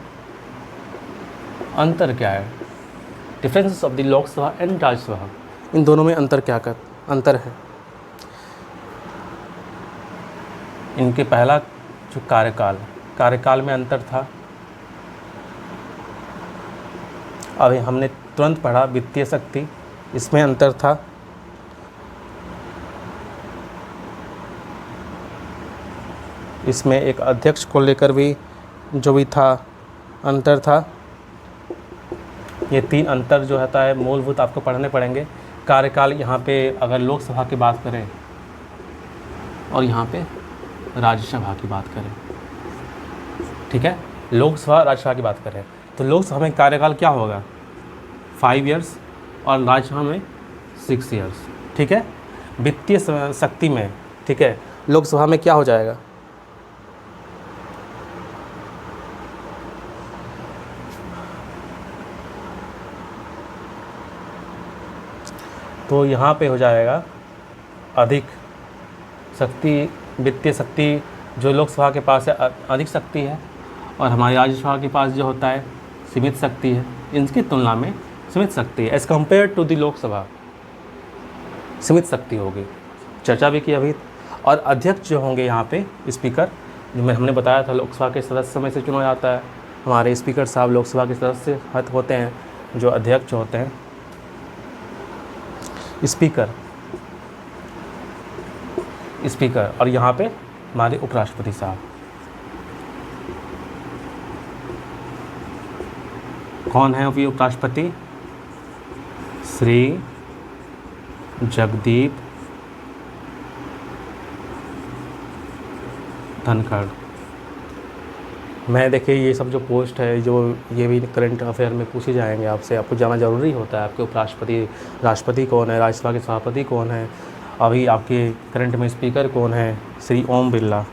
Speaker 1: अंतर क्या है, differences of the Lok Sabha and Rajya Sabha, इन दोनों में अंतर है। इनके पहला जो कार्यकाल में अंतर था। अभी हमने तुरंत पढ़ा वित्तीय शक्ति, इसमें अंतर था। इसमें एक अध्यक्ष को लेकर भी जो भी था अंतर था। ये 3 अंतर जो होता है मूलभूत आपको पढ़ने पड़ेंगे। कार्यकाल यहाँ पे अगर लोकसभा की बात करें और यहाँ पे राज्यसभा की बात करें, ठीक है, लोकसभा राज्यसभा की बात करें तो लोकसभा में कार्यकाल क्या होगा 5 ईयर्स और राज्यसभा में 6 ईयर्स, ठीक है। वित्तीय शक्ति में, ठीक है, लोकसभा में क्या हो जाएगा, तो यहाँ पे हो जाएगा अधिक शक्ति, वित्तीय शक्ति जो लोकसभा के पास है अधिक शक्ति है, और हमारी राज्यसभा के पास जो होता है सीमित शक्ति है। इनकी तुलना में सीमित शक्ति है, as compare to the Lok Sabha सीमित शक्ति होगी। चर्चा भी की अभी। और अध्यक्ष जो होंगे यहाँ पे स्पीकर, जो हमने बताया था लोकसभा के सदस्य में से चुना जाता है। हमारे स्पीकर साहब लोकसभा के सदस्य होते हैं, जो अध्यक्ष होते हैं स्पीकर, और यहाँ पे हमारे उपराष्ट्रपति साहब। कौन है अभी उपराष्ट्रपति? श्री जगदीप धनखड़। मैं देखिए ये सब जो पोस्ट है, जो ये भी करंट अफेयर में पूछे जाएंगे आपसे, आपको जाना ज़रूरी होता है। आपके उपराष्ट्रपति, राष्ट्रपति कौन है, राज्यसभा के सभापति कौन है, अभी आपके करंट में स्पीकर कौन है, श्री ओम बिरला।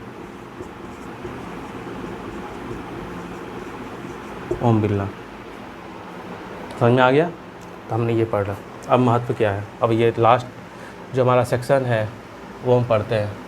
Speaker 1: समझ में आ गया? तो हमने ये पढ़ा। अब महत्व क्या है, अब ये लास्ट जो हमारा सेक्शन है वो हम पढ़ते हैं।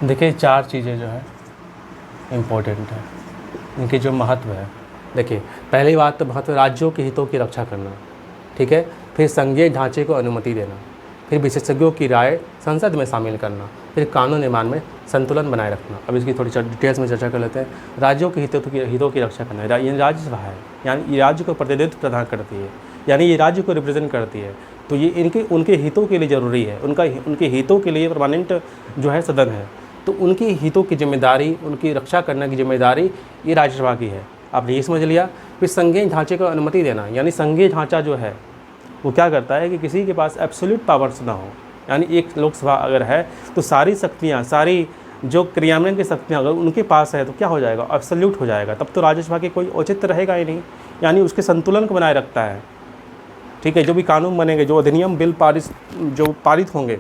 Speaker 1: देखिए 4 चीज़ें जो है इम्पोर्टेंट है, इनके जो महत्व है। देखिए पहली बात तो महत्व राज्यों के हितों की रक्षा करना, ठीक है। फिर संघीय ढांचे को अनुमति देना, फिर विशेषज्ञों की राय संसद में शामिल करना, फिर कानून निर्माण में संतुलन बनाए रखना। अब इसकी थोड़ी डिटेल्स में चर्चा कर लेते हैं। राज्यों के हितों की रक्षा करना, ये राज्यसभा है, यानी ये राज्य को प्रतिनिधित्व प्रदान करती है, यानी ये राज्य को रिप्रेजेंट करती है। तो ये उनके हितों के लिए ज़रूरी है, उनके हितों के लिए परमानेंट जो है सदन है। तो उनके हितों की जिम्मेदारी, उनकी रक्षा करने की जिम्मेदारी ये राज्यसभा की है। आपने ये समझ लिया। फिर संघीय ढांचे को अनुमति देना, यानी संघीय ढांचा जो है वो क्या करता है कि किसी के पास एब्सोल्यूट पावर्स ना हो, यानी एक लोकसभा अगर है तो सारी शक्तियाँ, सारी जो क्रियान्वयन की शक्तियाँ अगर उनके पास है तो क्या हो जाएगा, एब्सोल्यूट हो जाएगा। तब तो राज्यसभा की कोई औचित्य रहेगा ही नहीं, यानी उसके संतुलन को बनाए रखता है, ठीक है। जो भी कानून बनेंगे, जो अधिनियम बिल पारित होंगे,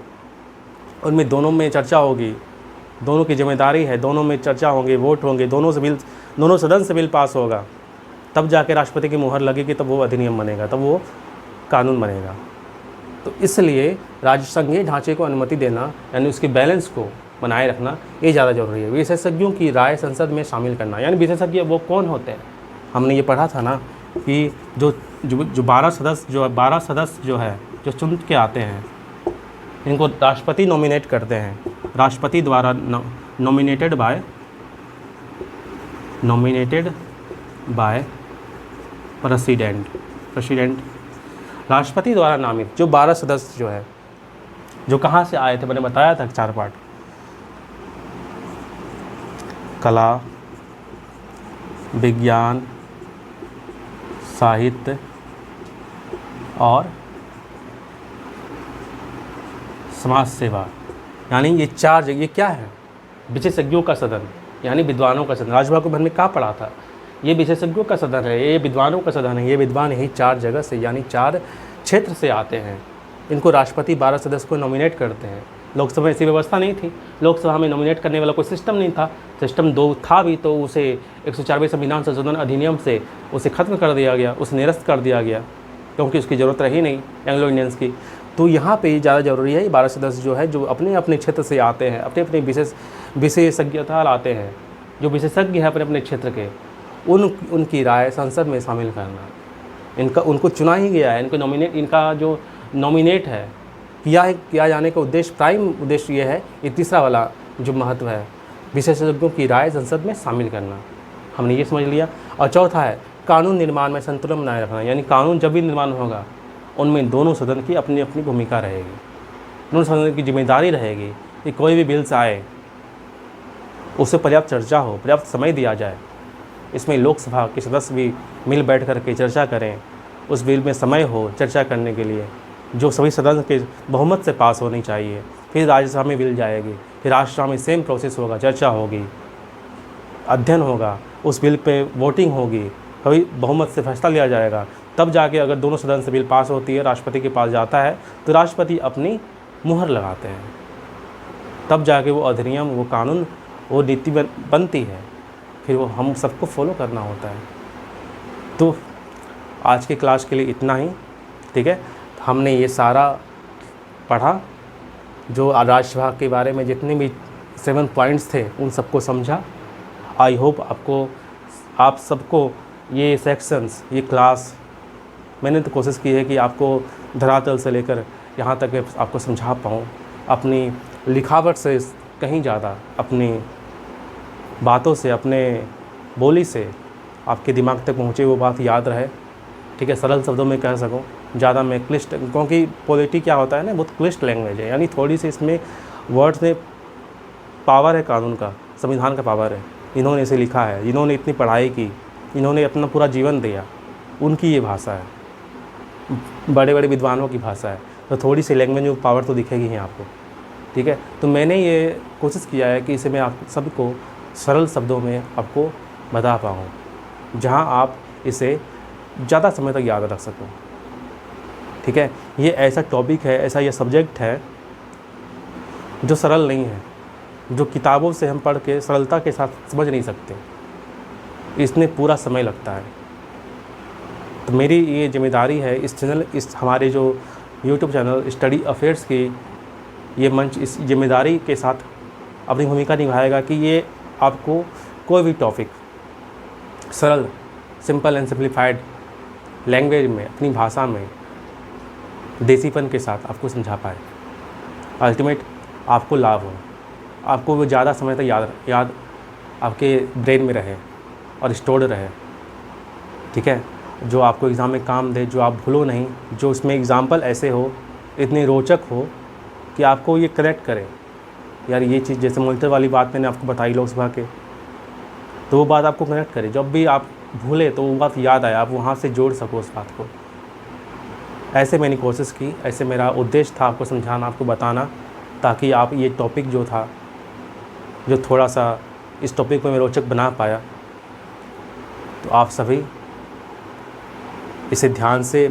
Speaker 1: उनमें दोनों में चर्चा होगी, दोनों की जिम्मेदारी है, दोनों में चर्चा होंगे, वोट होंगे, दोनों सदन से बिल पास होगा, तब जाके राष्ट्रपति की मुहर लगेगी, तब वो अधिनियम बनेगा, तब वो कानून बनेगा। तो इसलिए राज्य संघीय ढांचे को अनुमति देना, यानी उसके बैलेंस को बनाए रखना, ये ज़्यादा जरूरी है। विशेषज्ञों की राय संसद में शामिल करना, यानी विशेषज्ञ वो कौन होते हैं, हमने ये पढ़ा था ना कि जो 12 सदस्य जो है जो चुन के आते हैं, इनको राष्ट्रपति नॉमिनेट करते हैं, राष्ट्रपति द्वारा नॉमिनेटेड बाय प्रेसिडेंट, राष्ट्रपति द्वारा नामित जो 12 सदस्य जो है, जो कहाँ से आए थे, मैंने बताया था 4 पार्ट, कला, विज्ञान, साहित्य और समाज सेवा, यानी ये 4 जगह, ये क्या है, विशेषज्ञों का सदन, यानी विद्वानों का सदन। राज्यसभा को मैंने कहाँ पढ़ा था, ये विशेषज्ञों का सदन है, ये विद्वानों का सदन है। ये विद्वान यही 4 जगह से, यानी 4 क्षेत्र से आते हैं। इनको राष्ट्रपति 12 सदस्य को नॉमिनेट करते हैं। लोकसभा में ऐसी व्यवस्था नहीं थी, लोकसभा में नॉमिनेट करने वाला कोई सिस्टम नहीं था। सिस्टम 2 था भी तो उसे 104वें संविधान संशोधन अधिनियम से उसे ख़त्म कर दिया गया, उसे निरस्त कर दिया गया, क्योंकि उसकी ज़रूरत रही नहीं एंग्लो इंडियंस की। तो यहाँ पे ज़्यादा ज़रूरी है, 12 सदस्य जो है, जो अपने अपने क्षेत्र से आते हैं, अपने अपने विशेषज्ञता लाते हैं, जो विशेषज्ञ हैं अपने अपने क्षेत्र के, उनकी राय संसद में शामिल करना। उनको चुना ही गया है, इनका जो नॉमिनेट है किया जाने का उद्देश्य, प्राइम उद्देश्य ये है, ये तीसरा वाला जो महत्व है, विशेषज्ञों की राय संसद में शामिल करना, हमने ये समझ लिया। और चौथा है कानून निर्माण में संतुलन बनाए रखना, यानी कानून जब भी निर्माण होगा उनमें दोनों सदन की अपनी अपनी भूमिका रहेगी, दोनों सदन की जिम्मेदारी रहेगी कि कोई भी बिल्स आए उससे पर्याप्त चर्चा हो, पर्याप्त समय दिया जाए, इसमें लोकसभा के सदस्य भी मिल बैठ कर के चर्चा करें, उस बिल में समय हो चर्चा करने के लिए, जो सभी सदन के बहुमत से पास होनी चाहिए। फिर राज्यसभा में बिल जाएगी, फिर राज्यसभा में सेम प्रोसेस होगा, चर्चा होगी, अध्ययन होगा, उस बिल पे वोटिंग होगी, कभी बहुमत से फैसला लिया जाएगा, तब जाके अगर दोनों सदन से बिल पास होती है, राष्ट्रपति के पास जाता है, तो राष्ट्रपति अपनी मुहर लगाते हैं, तब जाके वो अधिनियम, वो कानून, वो नीति बनती है, फिर वो हम सबको फॉलो करना होता है। तो आज के क्लास के लिए इतना ही, ठीक है। हमने ये सारा पढ़ा, जो राज्यसभा के बारे में जितने भी 7 पॉइंट्स थे उन सबको समझा। आई होप आप सबको ये सेक्शंस, ये क्लास, मैंने तो कोशिश की है कि आपको धरातल से लेकर यहाँ तक आपको समझा पाऊँ, अपनी लिखावट से कहीं ज़्यादा, अपनी बातों से, अपने बोली से आपके दिमाग तक पहुँचे, वो बात याद रहे, ठीक है, सरल शब्दों में कह सकूँ, ज़्यादा मैं क्लिष्ट, क्योंकि पॉलिटी क्या होता है ना, बहुत क्लिष्ट लैंग्वेज है, यानी थोड़ी सी इसमें वर्ड्स में पावर है, कानून का, संविधान का पावर है। इन्होंने इसे लिखा है, इन्होंने इतनी पढ़ाई की, इन्होंने अपना पूरा जीवन दिया, उनकी ये भाषा है, बड़े बड़े विद्वानों की भाषा है, तो थोड़ी सी लैंग्वेज में पावर तो दिखेगी ही आपको, ठीक है। तो मैंने ये कोशिश किया है कि इसे मैं आप सबको सरल शब्दों में आपको बता पाऊँ, जहाँ आप इसे ज़्यादा समय तक याद रख सको, ठीक है। ये ऐसा टॉपिक है, ऐसा ये सब्जेक्ट है जो सरल नहीं है, जो किताबों से हम पढ़ के सरलता के साथ समझ नहीं सकते, इसमें पूरा समय लगता है। तो मेरी ये जिम्मेदारी है, इस हमारे जो YouTube चैनल स्टडी अफेयर्स की ये मंच, इस जिम्मेदारी के साथ अपनी भूमिका निभाएगा कि ये आपको कोई भी टॉपिक सरल, सिंपल एंड सिंप्लीफाइड लैंग्वेज में, अपनी भाषा में, देसीपन के साथ आपको समझा पाए। अल्टीमेट आपको लाभ हो, आपको वो ज़्यादा समय तक याद आपके ब्रेन में रहे और स्टोर्ड रहे, ठीक है। जो आपको एग्ज़ाम में काम दे, जो आप भूलो नहीं, जो उसमें एग्ज़ाम्पल ऐसे हो, इतने रोचक हो कि आपको ये कनेक्ट करे। यार ये चीज़ जैसे मॉनिटर वाली बात मैंने आपको बताई लोकसभा के, तो वो बात आपको कनेक्ट करे। जब भी आप भूले तो वो बात याद आए, आप वहाँ से जोड़ सको उस बात को। ऐसे मैंने कोशिश की, ऐसे मेरा उद्देश्य था आपको समझाना, आपको बताना, ताकि आप ये टॉपिक जो था, जो थोड़ा सा इस टॉपिक को मैं रोचक बना पाया, तो आप सभी इसे ध्यान से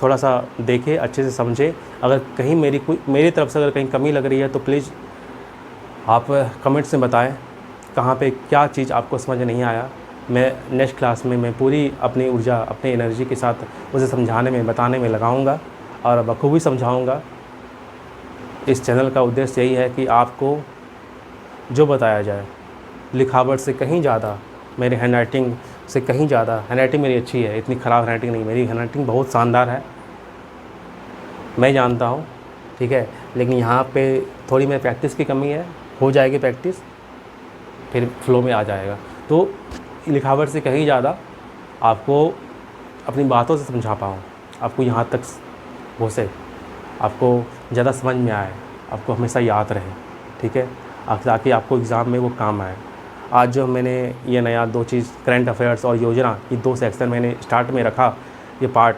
Speaker 1: थोड़ा सा देखें, अच्छे से समझें। अगर कहीं मेरी तरफ से अगर कहीं कमी लग रही है तो प्लीज़ आप कमेंट्स में बताएं कहाँ पे क्या चीज़ आपको समझ नहीं आया। मैं नेक्स्ट क्लास में मैं पूरी अपनी ऊर्जा, अपनी एनर्जी के साथ उसे समझाने में, बताने में लगाऊंगा और बखूबी समझाऊंगा। इस चैनल का उद्देश्य यही है कि आपको जो बताया जाए, लिखावट से कहीं ज़्यादा, मेरी हैंडराइटिंग से कहीं ज़्यादा, हैंडराइटिंग मेरी अच्छी है, इतनी ख़राब हैंडराइटिंग नहीं, मेरी हैंडराइटिंग बहुत शानदार है, मैं जानता हूँ, ठीक है। लेकिन यहाँ पे थोड़ी मेरी प्रैक्टिस की कमी है, हो जाएगी प्रैक्टिस, फिर फ्लो में आ जाएगा। तो लिखावट से कहीं ज़्यादा आपको अपनी बातों से समझा पाऊँ, आपको यहाँ तक घुसे, आपको ज़्यादा समझ में आए, आपको हमेशा याद रहे, ठीक है, ताकि आपको एग्ज़ाम में वो काम आए। आज जो मैंने ये नया 2 चीज़, करंट अफेयर्स और योजना, ये 2 सेक्शन मैंने स्टार्ट में रखा, ये पार्ट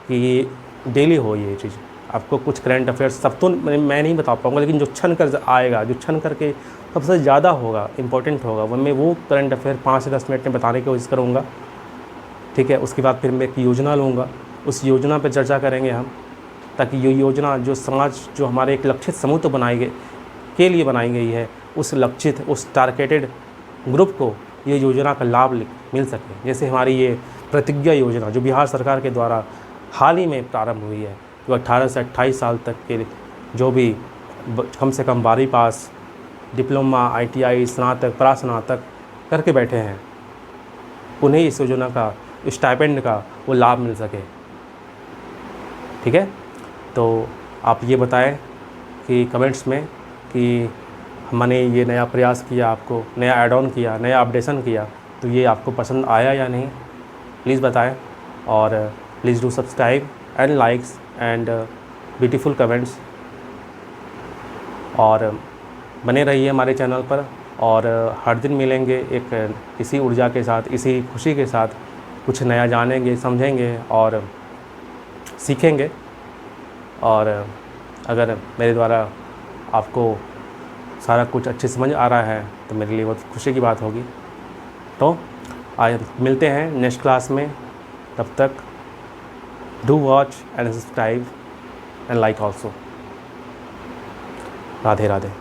Speaker 1: कि डेली हो ये चीज़। आपको कुछ करंट अफेयर्स सब तो मैं नहीं बता पाऊँगा, लेकिन जो छन कर आएगा, जो छन करके सबसे ज़्यादा होगा, इम्पोर्टेंट होगा, वो मैं वो करंट अफेयर 5 से 10 मिनट में बताने की कोशिश करूँगा, ठीक है। उसके बाद फिर मैं एक योजना लूँगा, उस योजना पर चर्चा करेंगे हम, ताकि ये योजना जो समाज, जो हमारे एक लक्षित समूह तो के लिए बनाई गई है, उस लक्षित, उस टारगेटेड ग्रुप को ये योजना का लाभ मिल सके। जैसे हमारी ये प्रतिज्ञा योजना जो बिहार सरकार के द्वारा हाल ही में प्रारंभ हुई है, जो 18 से 28 साल तक के जो भी कम से कम 12वीं पास, डिप्लोमा, ITI, स्नातक, परास्नातक करके बैठे हैं, उन्हें इस योजना का, स्टाइपेंड का वो लाभ मिल सके, ठीक है। तो आप ये बताएं कि कमेंट्स में कि मैंने ये नया प्रयास किया, आपको नया ऐड ऑन किया, नया अपडेशन किया, तो ये आपको पसंद आया या नहीं, प्लीज़ बताएं। और please do subscribe and likes and beautiful comments, और बने रहिए हमारे चैनल पर। और हर दिन मिलेंगे एक इसी ऊर्जा के साथ, इसी खुशी के साथ, कुछ नया जानेंगे, समझेंगे और सीखेंगे। और अगर मेरे द्वारा आपको सारा कुछ अच्छे समझ आ रहा है तो मेरे लिए बहुत खुशी की बात होगी। तो आज मिलते हैं नेक्स्ट क्लास में, तब तक do watch and subscribe and like also. Radhe Radhe.